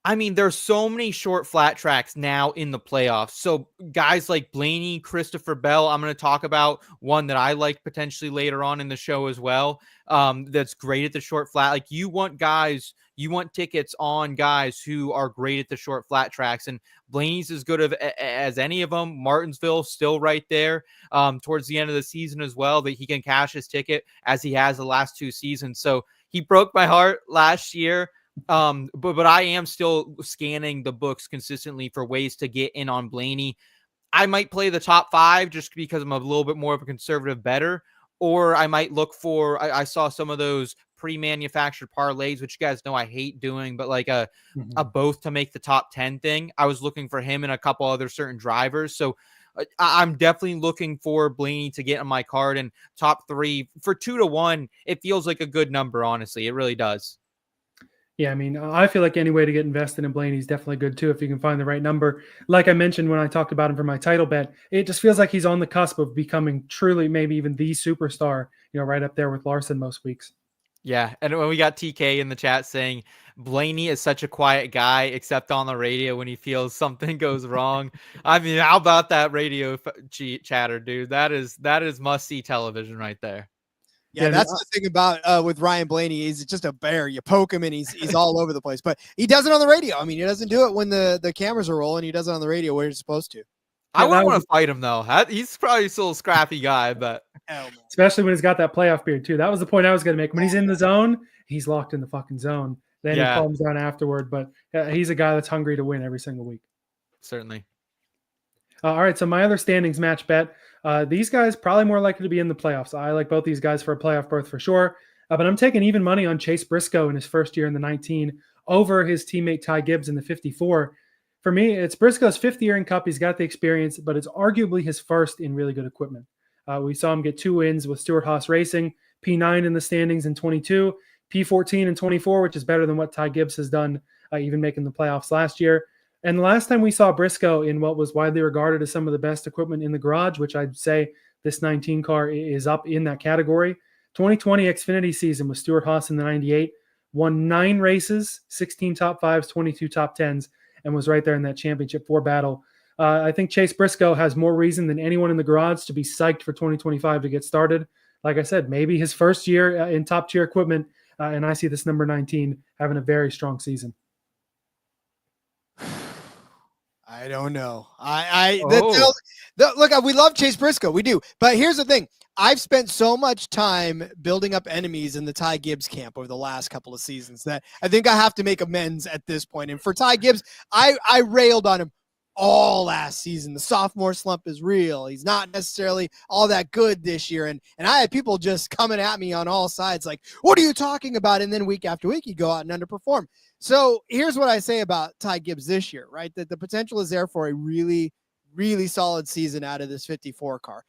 I mean, there's so many short flat tracks now in the playoffs. So guys like Blaney, Christopher Bell, I'm going to talk about one that I like potentially later on in the show as well. That's great at the short flat. Like you want tickets on guys who are great at the short flat tracks, and Blaney's as good as any of them. Martinsville still right there towards the end of the season as well, that he can cash his ticket as he has the last 2 seasons. So he broke my heart last year. But I am still scanning the books consistently for ways to get in on Blaney. I might play the top 5 just because I'm a little bit more of a conservative bettor, or I might look for, I saw some of those pre-manufactured parlays, which you guys know I hate doing, but like a both to make the top 10 thing. I was looking for him and a couple other certain drivers. So I'm definitely looking for Blaney to get on my card, and top 3 for 2-1. It feels like a good number. Honestly, it really does. Yeah, I mean, I feel like any way to get invested in Blaney is definitely good too if you can find the right number. Like I mentioned when I talked about him for my title bet, it just feels like he's on the cusp of becoming truly maybe even the superstar, right up there with Larson most weeks. Yeah, and when we got TK in the chat saying Blaney is such a quiet guy, except on the radio when he feels something goes wrong. I mean, how about that radio chatter, dude? That is must-see television right there. Yeah, that's the thing about with Ryan Blaney. He's just a bear. You poke him and he's all over the place. But he does it on the radio. I mean, he doesn't do it when the cameras are rolling. He does it on the radio where he's supposed to. I wouldn't want to fight him though. He's probably still a scrappy guy, but especially when he's got that playoff beard too. That was the point I was going to make. When he's in the zone, he's locked in the fucking zone. Then he calms down afterward. But he's a guy that's hungry to win every single week. Certainly. All right, so my other standings match bet. These guys probably more likely to be in the playoffs. I like both these guys for a playoff berth for sure. But I'm taking even money on Chase Briscoe in his first year in the 19 over his teammate Ty Gibbs in the 54. For me, it's Briscoe's 5th year in Cup. He's got the experience, but it's arguably his first in really good equipment. We saw him get 2 wins with Stewart-Haas Racing, P9 in the standings in 22, P14 in 24, which is better than what Ty Gibbs has done, even making the playoffs last year. And the last time we saw Briscoe in what was widely regarded as some of the best equipment in the garage, which I'd say this 19 car is up in that category. 2020 Xfinity season with Stewart-Haas in the 98, won 9 races, 16 top 5s, 22 top 10s, and was right there in that championship 4 battle. I think Chase Briscoe has more reason than anyone in the garage to be psyched for 2025 to get started. Like I said, maybe his first year in top tier equipment, and I see this number 19 having a very strong season. I don't know. Look, we love Chase Briscoe. We do. But here's the thing. I've spent so much time building up enemies in the Ty Gibbs camp over the last couple of seasons that I think I have to make amends at this point. And for Ty Gibbs, I railed on him all last season. The sophomore slump is real. He's not necessarily all that good this year. And I had people just coming at me on all sides like, what are you talking about? And then week after week, you go out and underperform. So here's what I say about Ty Gibbs this year, right? That the potential is there for a really, really solid season out of this 54 car.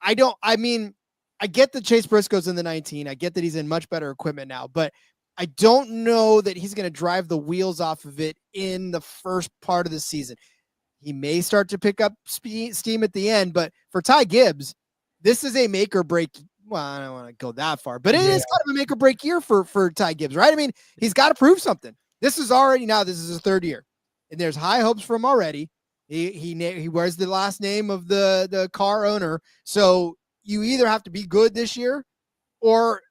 I get that Chase Briscoe's in the 19. I get that he's in much better equipment now, but I don't know that he's going to drive the wheels off of it in the first part of the season. He may start to pick up steam at the end, but for Ty Gibbs, this is a make or break. Well, I don't want to go that far, but it is kind of a make or break year for Ty Gibbs, right? I mean, he's got to prove something. This is his 3rd year, and there's high hopes for him already. He wears the last name of the car owner, so you either have to be good this year, or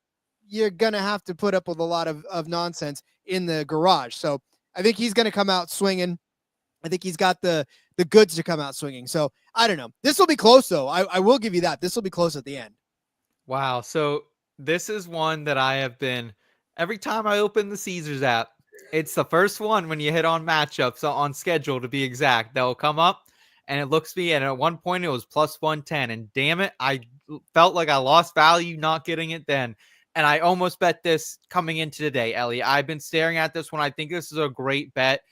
you're gonna have to put up with a lot of nonsense in the garage. So I think he's gonna come out swinging. I think he's got the goods to come out swinging. So I don't know. This will be close, though. I will give you that. This will be close at the end. Wow. So this is one that I have been every time I open the Caesars app. It's the first one when you hit on matchups on schedule to be exact. They'll come up and it looks me. And at one point it was plus 110. And damn it, I felt like I lost value not getting it then. And I almost bet this coming into today, Elliot. I've been staring at this one. I think this is a great bet.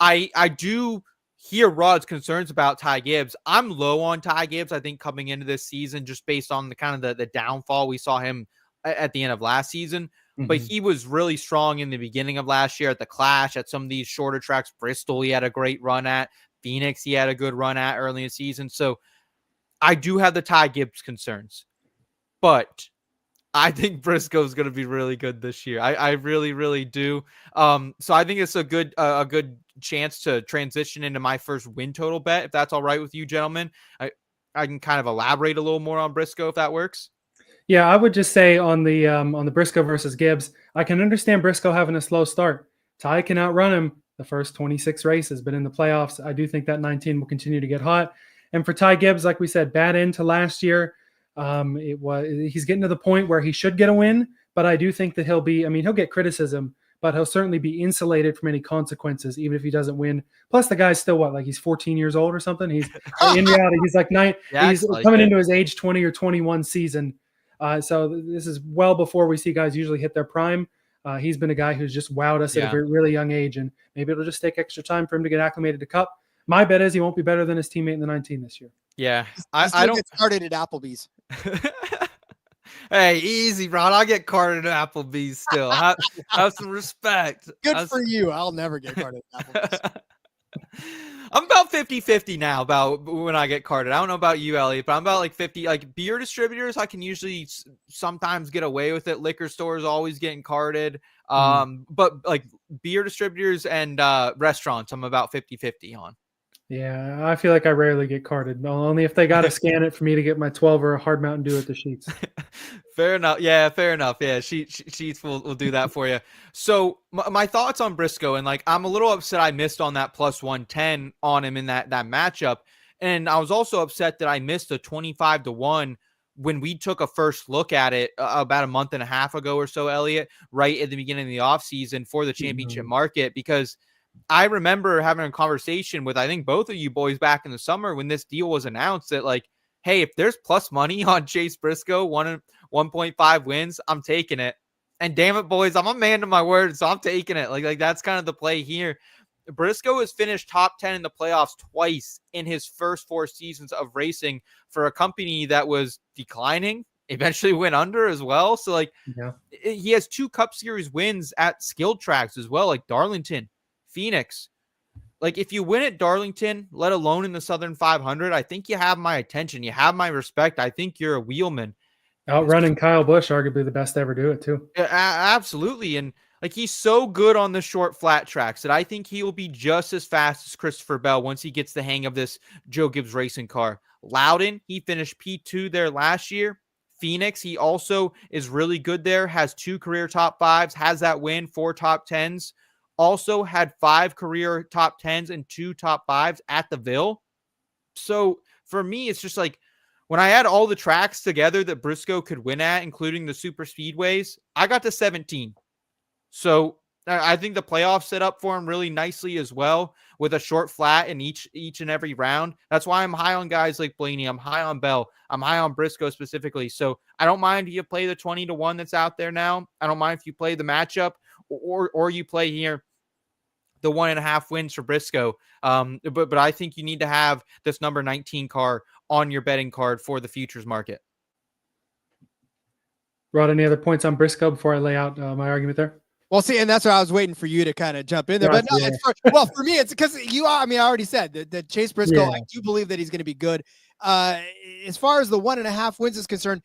I do hear Rod's concerns about Ty Gibbs. I'm low on Ty Gibbs, I think, coming into this season, just based on the kind of the downfall we saw him at the end of last season. Mm-hmm. But he was really strong in the beginning of last year at the Clash, at some of these shorter tracks. Bristol, he had a great run at. Phoenix, he had a good run at early in the season. So I do have the Ty Gibbs concerns, but I think Briscoe's going to be really good this year. I really, really do. So I think it's a good chance to transition into my first win total bet, if that's all right with you, gentlemen. I can kind of elaborate a little more on Briscoe if that works. Yeah, I would just say on the Briscoe versus Gibbs, I can understand Briscoe having a slow start. Ty can outrun him the first 26 races, but in the playoffs, I do think that 19 will continue to get hot. And for Ty Gibbs, like we said, bad end to last year. He's getting to the point where he should get a win, but I do think that he'll get criticism, but he'll certainly be insulated from any consequences, even if he doesn't win. Plus, the guy's still he's 14 years old or something. He's in reality, he's like 9. Yeah, he's coming into his age 20 or 21 season. So this is well before we see guys usually hit their prime. He's been a guy who's just wowed us at a very, really young age, and maybe it'll just take extra time for him to get acclimated to Cup. My bet is he won't be better than his teammate in the 19 this year. Yeah, I don't get started at Applebee's. Hey, easy, Ron. I'll get carded at Applebee's still. Have some respect. Good for you. I'll never get carded at Applebee's. I'm about 50-50 now about when I get carded. I don't know about you, Elliot, but I'm about like 50. Like beer distributors, I can usually sometimes get away with it. Liquor stores always getting carded. But like beer distributors and restaurants, I'm about 50-50 on. Yeah, I feel like I rarely get carded. Only if they got to scan it for me to get my 12 or a hard Mountain Dew at the Sheets. Fair enough. Yeah, fair enough. Yeah, Sheets will do that for you. So my thoughts on Briscoe, and I'm a little upset I missed on that plus 110 on him in that matchup. And I was also upset that I missed a 25-1 when we took a first look at it about a month and a half ago or so, Elliot, right at the beginning of the offseason for the championship market, because I remember having a conversation with, I think, both of you boys back in the summer when this deal was announced that, hey, if there's plus money on Chase Briscoe, 1.5 wins, I'm taking it. And damn it, boys, I'm a man to my word, so I'm taking it. Like that's kind of the play here. Briscoe has finished top 10 in the playoffs twice in his first 4 seasons of racing for a company that was declining, eventually went under as well. So, he has 2 Cup Series wins at skilled tracks as well, like Darlington, Phoenix. If you win at Darlington, let alone in the Southern 500, I think you have my attention. You have my respect. I think you're a wheelman. Outrunning Kyle Busch, arguably the best to ever do it too. Absolutely. And he's so good on the short flat tracks that I think he will be just as fast as Christopher Bell once he gets the hang of this Joe Gibbs racing car. Loudon, he finished P2 there last year. Phoenix, he also is really good there, has 2 career top 5s, has that win, 4 top 10s. Also had 5 career top 10s and 2 top 5s at the Ville. So for me, it's just when I add all the tracks together that Briscoe could win at, including the super speedways, I got to 17. So I think the playoffs set up for him really nicely as well, with a short flat in each and every round. That's why I'm high on guys like Blaney. I'm high on Bell. I'm high on Briscoe specifically. So I don't mind if you play the 20-1 that's out there now. I don't mind if you play the matchup. Or you play here the 1.5 wins for Briscoe. But I think you need to have this number 19 car on your betting card for the futures market. Rod, any other points on Briscoe before I lay out my argument there? Well, see, and that's why I was waiting for you to kind of jump in there. But no, for me, it's because I already said that Chase Briscoe, I do believe that he's going to be good. As far as the 1.5 wins is concerned,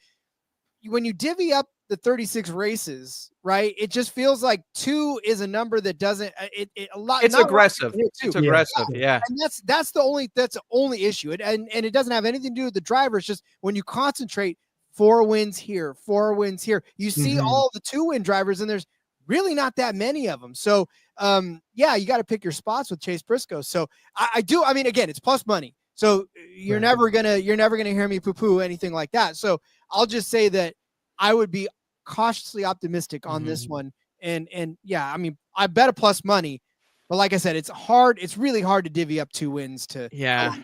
when you divvy up the 36 races, right? It just feels like 2 is a number that doesn't a lot. It's aggressive. It's aggressive. Yeah. And that's the only issue. And it doesn't have anything to do with the driver. It's just when you concentrate 4 wins here, 4 wins here, you see all the 2-win drivers, and there's really not that many of them. So you got to pick your spots with Chase Briscoe. So I do. I mean, again, it's plus money. So you're never gonna hear me poo-poo anything like that. So I'll just say that I would be cautiously optimistic on this one. And I mean, I bet a plus money, but like I said, it's hard. It's really hard to divvy up 2 wins to. Yeah.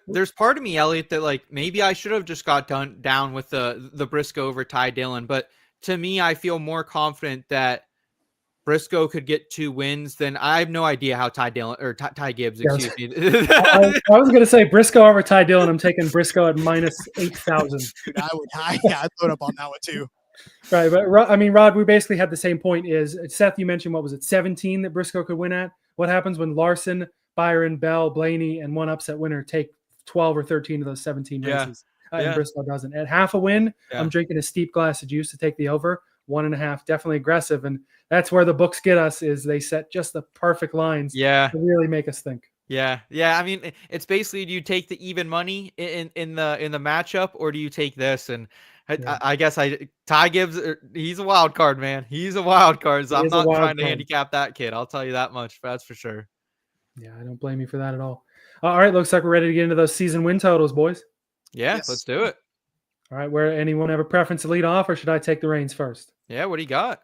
There's part of me, Elliot, that maybe I should have just got down with the Briscoe over Ty Dillon. But to me, I feel more confident that Briscoe could get 2 wins, then I have no idea how Ty Gibbs, excuse me. I was going to say Briscoe over Ty Dillon. I'm taking Briscoe at minus 8,000. I'd put up on that one too. Right. But I mean, Rod, we basically had the same point. Is Seth, you mentioned, what was it, 17 that Briscoe could win at? What happens when Larson, Byron, Bell, Blaney, and one upset winner take 12 or 13 of those 17 Yeah. races. And Briscoe doesn't. At half a win, I'm drinking a steep glass of juice to take the over. 1.5, definitely aggressive. And that's where the books get us, is they set just the perfect lines to really make us think. Yeah. I mean, it's basically, do you take the even money in the matchup, or do you take this? And I guess Ty Gibbs, he's a wild card, man. He's a wild card. So I'm not trying to handicap that kid. I'll tell you that much. That's for sure. Yeah, I don't blame you for that at all. All right, looks like we're ready to get into those season win totals, boys. Yeah, let's do it. All right, anyone have a preference to lead off, or should I take the reins first? Yeah, what do you got?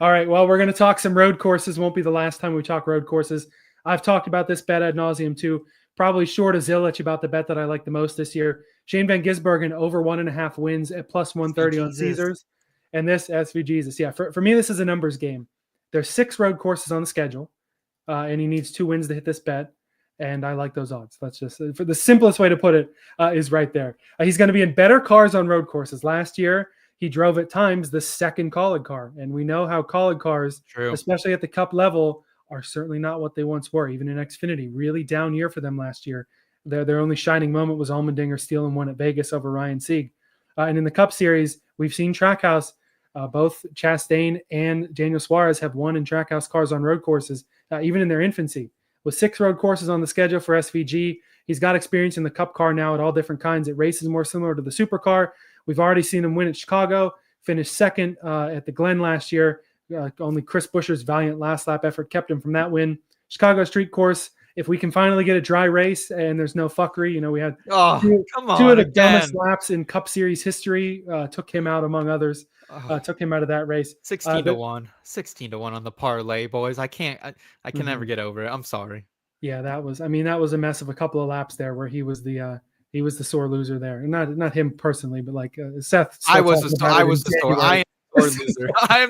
All right, well, we're going to talk some road courses. Won't be the last time we talk road courses. I've talked about this bet ad nauseum too. Probably short of Zillich about the bet that I like the most this year. Shane van Gisbergen over 1.5 wins at plus 130 on Caesars. And this SV Jesus. Yeah, for me, this is a numbers game. There's 6 road courses on the schedule, and he needs 2 wins to hit this bet. And I like those odds. That's just, for the simplest way to put it, is right there. He's going to be in better cars on road courses. Last year, he drove at times the second College car. And we know how College cars, especially at the Cup level, are certainly not what they once were. Even in Xfinity, really down year for them last year. Their only shining moment was Allmendinger stealing one at Vegas over Ryan Sieg. And in the Cup Series, we've seen Trackhouse, both Chastain and Daniel Suarez have won in Trackhouse cars on road courses, even in their infancy. With 6 road courses on the schedule for SVG, he's got experience in the Cup car now at all different kinds. It races more similar to the Supercar. We've already seen him win at Chicago, finished second at the Glen last year. Only Chris Buescher's valiant last lap effort kept him from that win. Chicago Street Course, if we can finally get a dry race and there's no fuckery, we had two of the dumbest laps in Cup Series history, took him out among others. Took him out of that race. 16-1 on the parlay, boys. I can never get over it. I'm sorry. Yeah, that was a mess of a couple of laps there where he was the sore loser there. And not him personally, but like Seth. I am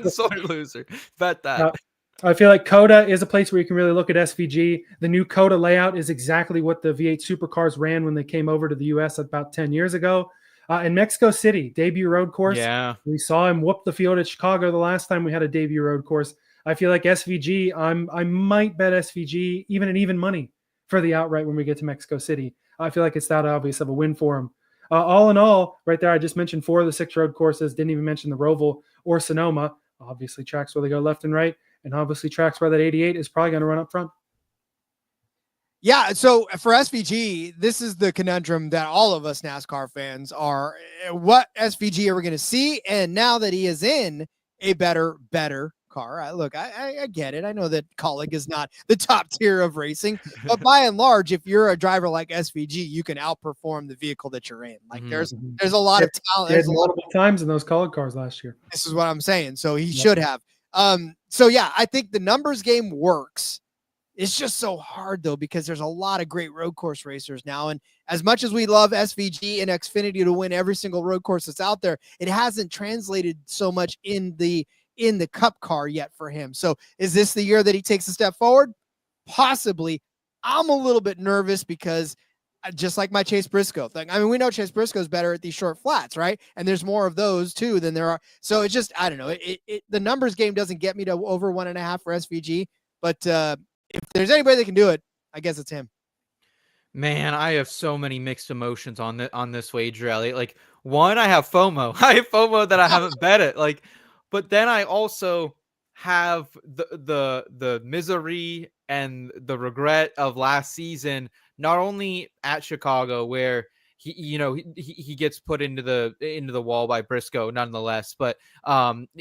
the sore loser. Bet that. I feel like COTA is a place where you can really look at SVG. The new COTA layout is exactly what the V8 supercars ran when they came over to the US about 10 years ago. In Mexico City, debut road course. Yeah. We saw him whoop the field at Chicago the last time we had a debut road course. I feel like SVG, I might bet SVG even at even money for the outright when we get to Mexico City. I feel like it's that obvious of a win for him. All in all, right there, I just mentioned 4 of the 6 road courses. Didn't even mention the Roval or Sonoma. Obviously tracks where they go left and right, and obviously tracks where that 88 is probably going to run up front. Yeah, so for SVG, this is the conundrum that all of us NASCAR fans are. What SVG are we going to see? And now that he is in a better car, I get it. I know that Colleague is not the top tier of racing, but by and large, if you're a driver like SVG, you can outperform the vehicle that you're in. Like there's a lot of talent. There's multiple times in those Colleague cars last year. This is what I'm saying. So he should have. So yeah, I think the numbers game works. It's just so hard though, because there's a lot of great road course racers now. And as much as we love SVG and Xfinity to win every single road course that's out there, it hasn't translated so much in the Cup car yet for him. So is this the year that he takes a step forward? Possibly. I'm a little bit nervous because just like my Chase Briscoe thing. I mean, we know Chase Briscoe's better at these short flats, right? And there's more of those too than there are. So it's just, I don't know. The numbers game doesn't get me to over 1.5 for SVG, but if there's anybody that can do it, I guess it's him. Man, I have so many mixed emotions on this wager, Elliot. Like, one, I have FOMO. I have FOMO that I haven't bet it. Like, but then I also have the misery and the regret of last season, not only at Chicago where he gets put into the wall by Briscoe nonetheless, but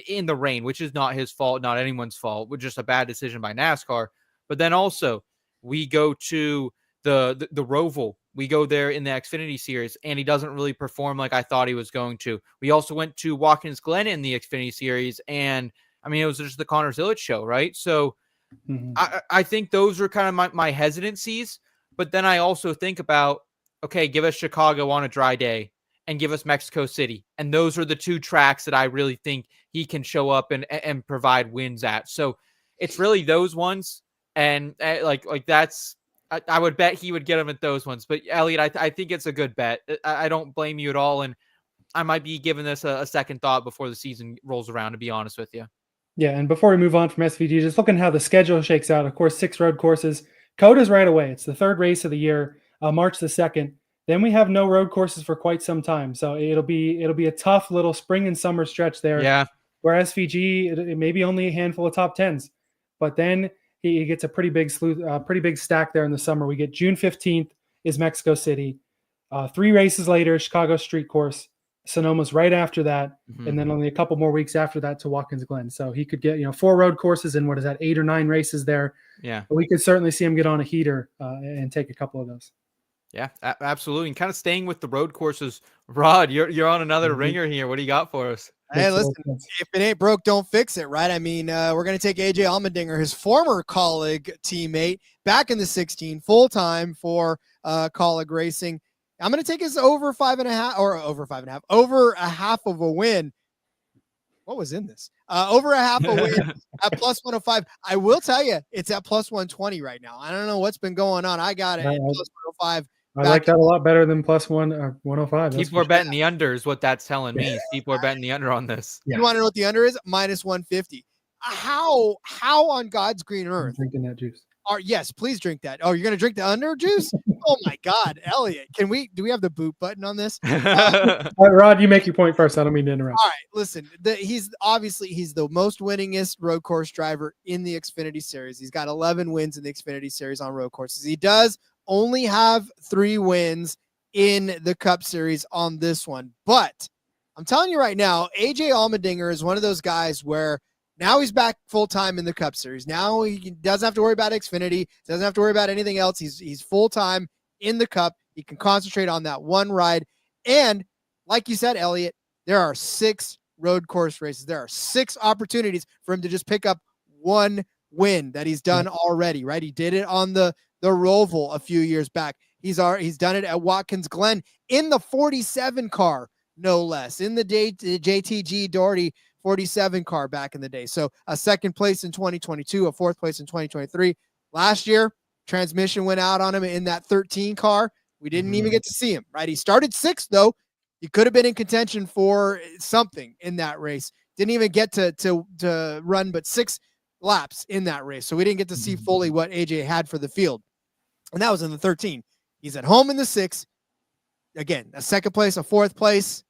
in the rain, which is not his fault, not anyone's fault, but just a bad decision by NASCAR. But then also we go to the Roval. We go there in the Xfinity series, and he doesn't really perform like I thought he was going to. We also went to Watkins Glen in the Xfinity series, and I mean, it was just the Connor Zillich show, right? So I think those are kind of my hesitancies. But then I also think about, okay, give us Chicago on a dry day and give us Mexico City. And those are the 2 tracks that I really think he can show up and provide wins at. So it's really those ones. And like that's, I would bet he would get him at those ones. But Elliot, I think it's a good bet. I don't blame you at all. And I might be giving this a second thought before the season rolls around, to be honest with you. Yeah. And before we move on from SVG, just looking how the schedule shakes out, of course, 6 road courses. COTA's right away. It's the 3rd race of the year, March the 2nd. Then we have no road courses for quite some time. So it'll be a tough little spring and summer stretch there. Yeah. Where SVG, it may be only a handful of top 10s, but then he gets a pretty big stack there in the summer. We get June 15th is Mexico City. 3 races later, Chicago Street Course. Sonoma's right after that, and then only a couple more weeks after that to Watkins Glen. So he could get 4 road courses and 8 or 9 races there. Yeah, but we could certainly see him get on a heater and take a couple of those. Yeah, absolutely. And kind of staying with the road courses, Rod, you're on another ringer here. What do you got for us? Hey, listen, if it ain't broke, don't fix it, right? I mean, we're going to take AJ Allmendinger, his former colleague teammate, back in the 16, full-time for colleague racing. I'm going to take his over a half of a win. What was in this? Over a half a win at plus 105. I will tell you, it's at plus 120 right now. I don't know what's been going on. I got it at plus 105. I like that a lot better than plus 105. People are betting the under is what that's telling me. People are betting the under on this. You want to know what the under is? Minus 150. How on God's green earth? I'm drinking that juice. Yes, please drink that. Oh, you're going to drink the under juice? Oh my God, Elliot. Do we have the boot button on this? Rod, you make your point first. I don't mean to interrupt. All right, listen, he's the most winningest road course driver in the Xfinity Series. He's got 11 wins in the Xfinity Series on road courses. He does only have 3 wins in the Cup Series on this one. But I'm telling you right now, AJ Allmendinger is one of those guys where now he's back full-time in the Cup Series. Now he doesn't have to worry about Xfinity, doesn't have to worry about anything else. He's full-time in the Cup. He can concentrate on that one ride. And like you said, Elliot, there are 6 road course races. There are 6 opportunities for him to just pick up one win that he's done already, right? He did it on the Roval a few years back. He's done it at Watkins Glen in the 47 car, no less, in the JTG Doherty 47 car back in the day. So a 2nd place in 2022, a 4th place in 2023. Last year, transmission went out on him in that 13 car. We didn't even get to see him, right? He started 6th, though. He could have been in contention for something in that race. Didn't even get to run but 6 laps in that race. So we didn't get to see fully what AJ had for the field. And that was in the 13. He's at home in the 6. Again, a 2nd place, a 4th place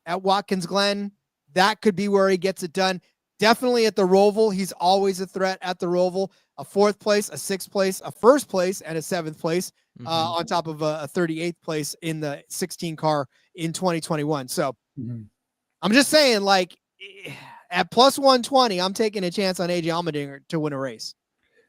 at Watkins Glen. That could be where he gets it done. Definitely at the Roval. He's always a threat at the Roval. A 4th place, a 6th place, a 1st place, and a 7th place on top of a 38th place in the 16 car in 2021. So I'm just saying, like, at plus 120, I'm taking a chance on AJ Allmendinger to win a race.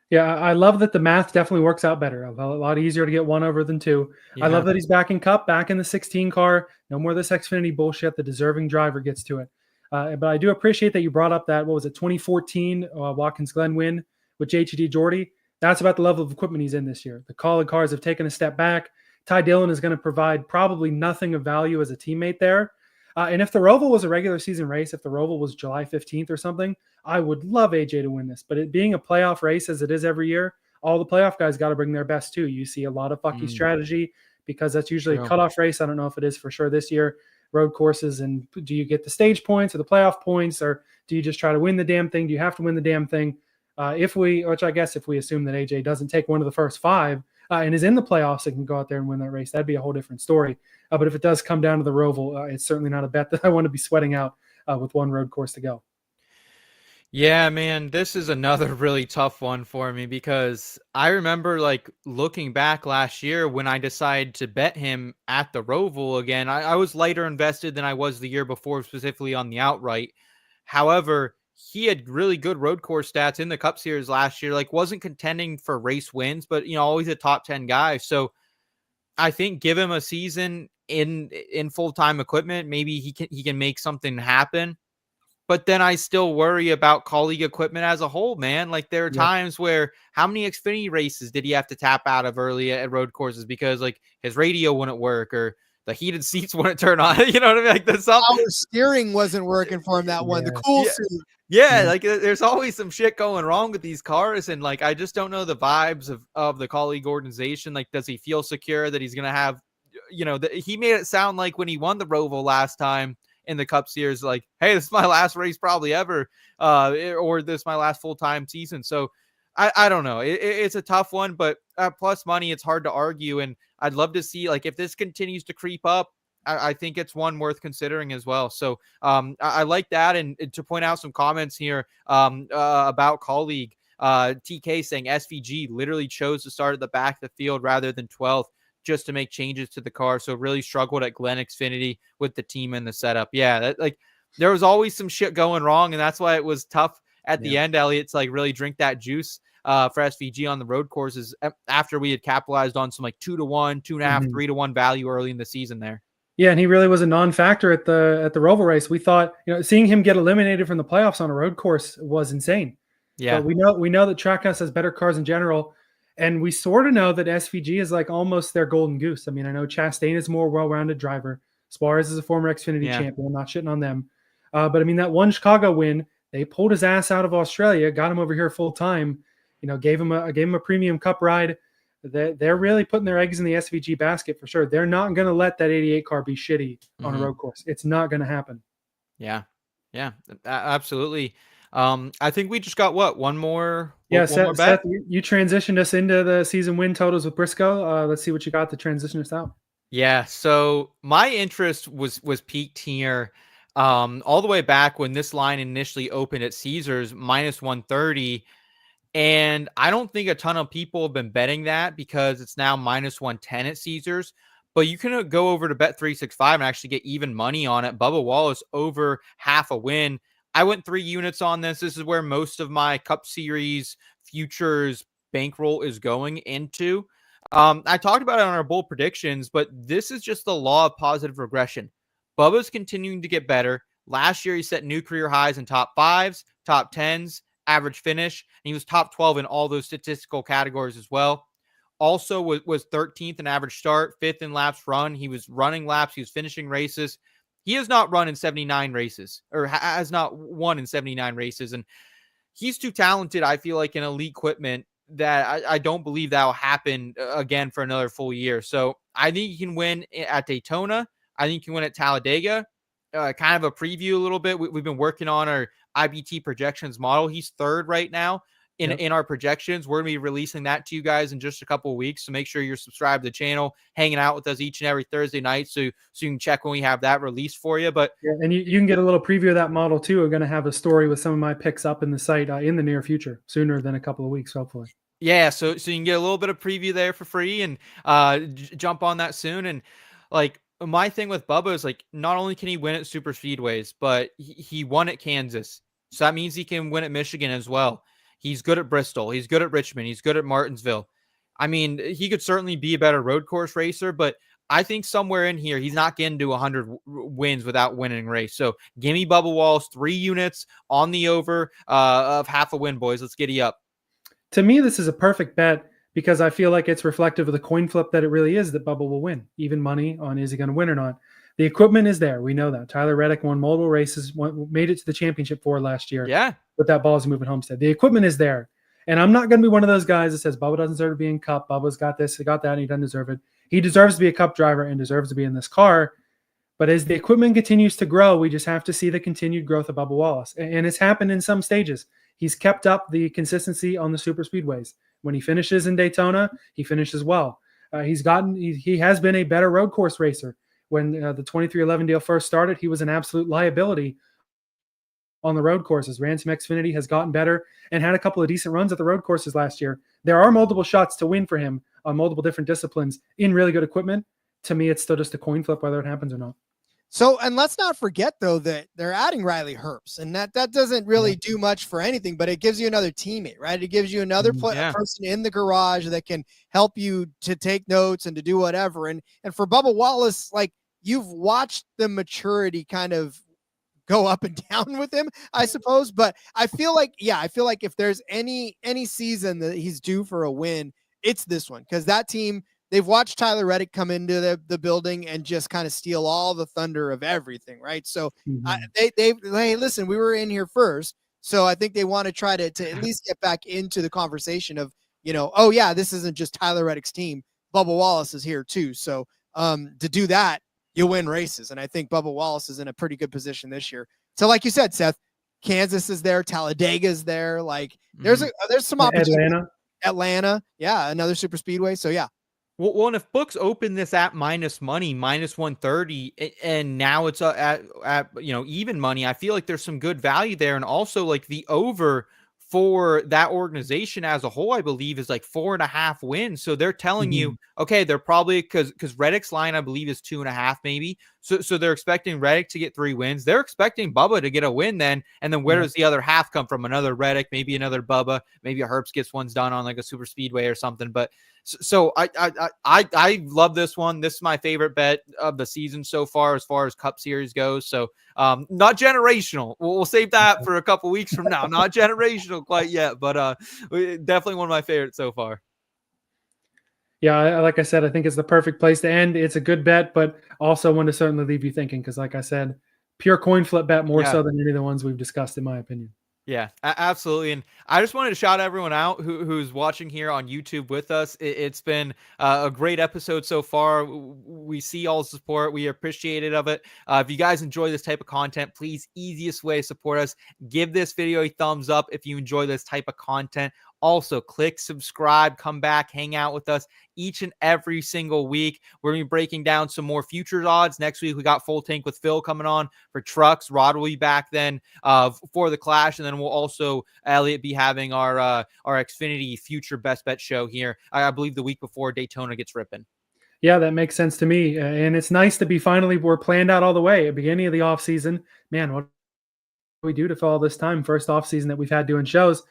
Yeah, I love that the math definitely works out better. A lot easier to get 1 over than 2. Yeah. I love that he's back in Cup, back in the 16 car. No more of this Xfinity bullshit. The deserving driver gets to it. But I do appreciate that you brought up that, 2014 Watkins Glen win with JTG Doherty. That's about the level of equipment he's in this year. The Kaulig cars have taken a step back. Ty Dillon is going to provide probably nothing of value as a teammate there. And if the Roval was a regular season race, if the Roval was July 15th or something, I would love AJ to win this. But it being a playoff race as it is every year, all the playoff guys got to bring their best too. You see a lot of fucky strategy because that's usually a cutoff race. I don't know if it is for sure this year. Road courses, and do you get the stage points or the playoff points, or do you just try to win the damn thing? Do you have to win the damn thing? If we assume that AJ doesn't take one of the first 5 and is in the playoffs and can go out there and win that race, that'd be a whole different story. But if it does come down to the Roval, it's certainly not a bet that I want to be sweating out with one road course to go. Yeah, man, this is another really tough one for me because I remember looking back last year when I decided to bet him at the Roval again. I was lighter invested than I was the year before, specifically on the outright. However, he had really good road course stats in the Cup Series last year, wasn't contending for race wins, but always a top 10 guy. So I think give him a season in full-time equipment. Maybe he can make something happen. But then I still worry about colleague equipment as a whole, man. There are times where how many Xfinity races did he have to tap out of early at road courses because his radio wouldn't work or the heated seats wouldn't turn on. You know what I mean? The power steering wasn't working for him that one. The cool suit. Yeah, there's always some shit going wrong with these cars, and I just don't know the vibes of the colleague organization. Does he feel secure that he's gonna have, he made it sound like when he won the Roval last time in the Cup Series, hey, this is my last race probably ever, or this is my last full-time season. So I don't know. It's a tough one, but plus money, it's hard to argue. And I'd love to see, like, if this continues to creep up, I think it's one worth considering as well. So I like that. And to point out some comments here about colleague TK saying SVG literally chose to start at the back of the field rather than 12th just to make changes to the car. So really struggled at Glen Xfinity with the team and the setup. Yeah, there was always some shit going wrong, and that's why it was tough at the end, Elliot, to like really drink that juice for SVG on the road courses after we had capitalized on some like 2-1, 2.5, 3-1 value early in the season there. Yeah, and he really was a non-factor at the Roval race. We thought, seeing him get eliminated from the playoffs on a road course was insane. Yeah, but we know that Trackhouse has better cars in general, and we sort of know that SVG is like almost their golden goose. I mean, I know Chastain is a more well-rounded driver. Suarez is a former Xfinity champion. I'm not shitting on them, but I mean that one Chicago win, they pulled his ass out of Australia, got him over here full time. Gave him a premium Cup ride. They're really putting their eggs in the SVG basket for sure. They're not going to let that 88 car be shitty on a road course. It's not going to happen. Yeah, absolutely. I think we just got one more. Yeah, one more bet. Seth, you transitioned us into the season win totals with Briscoe. Let's see what you got to transition us out. Yeah, so my interest was peaked here all the way back when this line initially opened at Caesars minus 130. And I don't think a ton of people have been betting that because it's now minus 110 at Caesars. But you can go over to Bet365 and actually get even money on it. Bubba Wallace over half a win. I went 3 units on this. This is where most of my Cup Series futures bankroll is going into. I talked about it on our bold predictions, but this is just the law of positive regression. Bubba's continuing to get better. Last year, he set new career highs in top 5s, top 10s, average finish, and he was top 12 in all those statistical categories as well. Also was 13th in average start, 5th in laps run. He was running laps. He was finishing races. He has not run in 79 races, or has not won in 79 races. And he's too talented, I feel like, in elite equipment that I don't believe that will happen again for another full year. So I think he can win at Daytona. I think he can win at Talladega. Kind of a preview a little bit. We've been working on our IBT projections model. He's 3rd right now in our projections. We're going to be releasing that to you guys in just a couple of weeks. So make sure you're subscribed to the channel, hanging out with us each and every Thursday night so you can check when we have that released for you. But and you can get a little preview of that model too. We're going to have a story with some of my picks up in the site in the near future, sooner than a couple of weeks, hopefully. Yeah, so you can get a little bit of preview there for free and jump on that soon. And like, my thing with Bubba is like, not only can he win at super speedways, but he won at Kansas. So that means he can win at Michigan as well. He's good at Bristol. He's good at Richmond. He's good at Martinsville. I mean, he could certainly be a better road course racer, but I think somewhere in here, he's not getting to 100 wins without winning a race. So give me Bubba Wallace, 3 units on the over of half a win, boys. Let's giddy up. To me, this is a perfect bet because I feel like it's reflective of the coin flip that it really is that Bubba will win. Even money on is he going to win or not. The equipment is there. We know that. Tyler Reddick won multiple races, made it to the championship 4 last year. Yeah. With that Ballsy Move at Homestead. The equipment is there. And I'm not going to be one of those guys that says Bubba doesn't deserve to be in Cup. Bubba's got this, he got that, and he doesn't deserve it. He deserves to be a Cup driver and deserves to be in this car. But as the equipment continues to grow, we just have to see the continued growth of Bubba Wallace. And it's happened in some stages. He's kept up the consistency on the super speedways. When he finishes in Daytona, he finishes well. He has been a better road course racer. When the 2311 deal first started, he was an absolute liability on the road courses. Ransom Xfinity has gotten better and had a couple of decent runs at the road courses last year. There are multiple shots to win for him on multiple different disciplines in really good equipment. To me, it's still just a coin flip whether it happens or not. So, and let's not forget though that they're adding Riley Herbst, and that doesn't really do much for anything, but it gives you another teammate, right? It gives you another person in the garage that can help you to take notes and to do whatever. And for Bubba Wallace, like, you've watched the maturity kind of go up and down with him, I suppose. But I feel like if there's any season that he's due for a win, it's this one, because that team, they've watched Tyler Reddick come into the building and just kind of steal all the thunder of everything, right? So hey, listen, we were in here first, so I think they want to try to at least get back into the conversation of, oh yeah, this isn't just Tyler Reddick's team. Bubba Wallace is here too. So to do that, you win races, and I think Bubba Wallace is in a pretty good position this year. So like you said, Seth, Kansas is there, Talladega is there. Like there's some opportunity. Atlanta, yeah, another super speedway. So yeah. Well, and if books open this at minus money, minus 130, and now it's at even money, I feel like there's some good value there. And also like the over for that organization as a whole, I believe, is like 4.5 wins. So they're telling you, okay, they're probably because Reddick's line, I believe, is 2.5 maybe. So they're expecting Reddick to get 3 wins. They're expecting Bubba to get a win then. And then where does the other half come from? Another Reddick, maybe another Bubba, maybe a Herbst gets ones done on like a super speedway or something. But so I love this one. This is my favorite bet of the season so far as Cup Series goes. So not generational. We'll save that for a couple weeks from now. Not generational quite yet, but definitely one of my favorites so far. Yeah, like I said, I think it's the perfect place to end. It's a good bet, but also one to certainly leave you thinking because, like I said, pure coin flip bet more so than any of the ones we've discussed, in my opinion. Yeah, absolutely. And I just wanted to shout everyone out who's watching here on YouTube with us. It's been a great episode so far. We see all the support. We appreciate it of it. If you guys enjoy this type of content, please, easiest way to support us, give this video a thumbs up if you enjoy this type of content. Also, click subscribe, come back, hang out with us each and every single week. We're going to be breaking down some more futures odds. Next week, we got Full Tank with Phil coming on for trucks. Rod will be back then for the Clash. And then we'll also, Elliot, be having our Xfinity future best bet show here. I believe the week before Daytona gets ripping. Yeah, that makes sense to me. And it's nice to be we're planned out all the way at the beginning of the off season. Man, what do we do to fill all this time? First off season that we've had doing shows.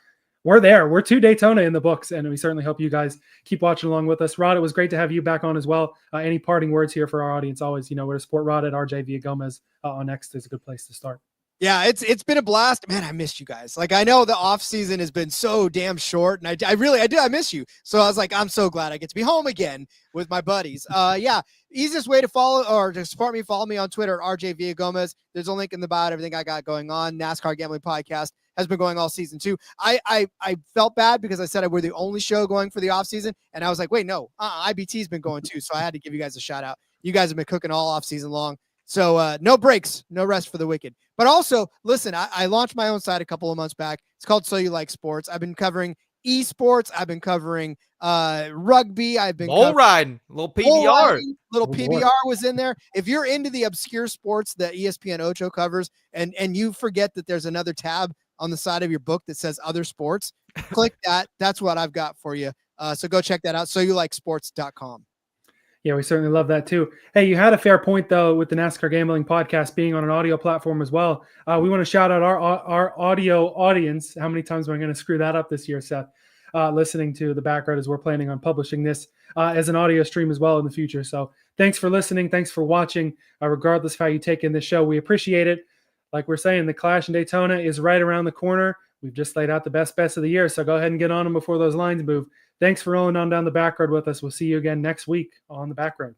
We're there. We're 2 Daytona in the books, and we certainly hope you guys keep watching along with us. Rod, it was great to have you back on as well. Any parting words here for our audience? Always, we're to support Rod at RJ Villagomez on X is a good place to start. Yeah, it's been a blast. Man, I missed you guys. Like, I know the off season has been so damn short, and I miss you. So I was like, I'm so glad I get to be home again with my buddies. Yeah, easiest way to follow or to support me, follow me on Twitter at RJ Villagomez. There's a link in the bio, everything I got going on. NASCAR Gambling Podcast has been going all season too. I felt bad because I said we're the only show going for the off season, and I was like, wait, no, IBT's been going too. So I had to give you guys a shout out. You guys have been cooking all off season long. So no breaks, no rest for the wicked. But also, listen, I launched my own site a couple of months back. It's called So You Like Sports. I've been covering esports. I've been covering rugby. I've been riding, little PBR. Little PBR was in there. If you're into the obscure sports that ESPN Ocho covers and you forget that there's another tab on the side of your book that says other sports, click that. That's what I've got for you. So go check that out. SoYouLikeSports.com. Yeah, we certainly love that too. Hey, you had a fair point though with the NASCAR Gambling Podcast being on an audio platform as well. We want to shout out our audio audience. How many times am I going to screw that up this year, Seth? Listening to the Backroad as we're planning on publishing this as an audio stream as well in the future. So thanks for listening. Thanks for watching. Regardless of how you take in this show, we appreciate it. Like we're saying, the Clash in Daytona is right around the corner. We've just laid out the best bets of the year. So go ahead and get on them before those lines move. Thanks for rolling on down the Backroad with us. We'll see you again next week on the Backroad.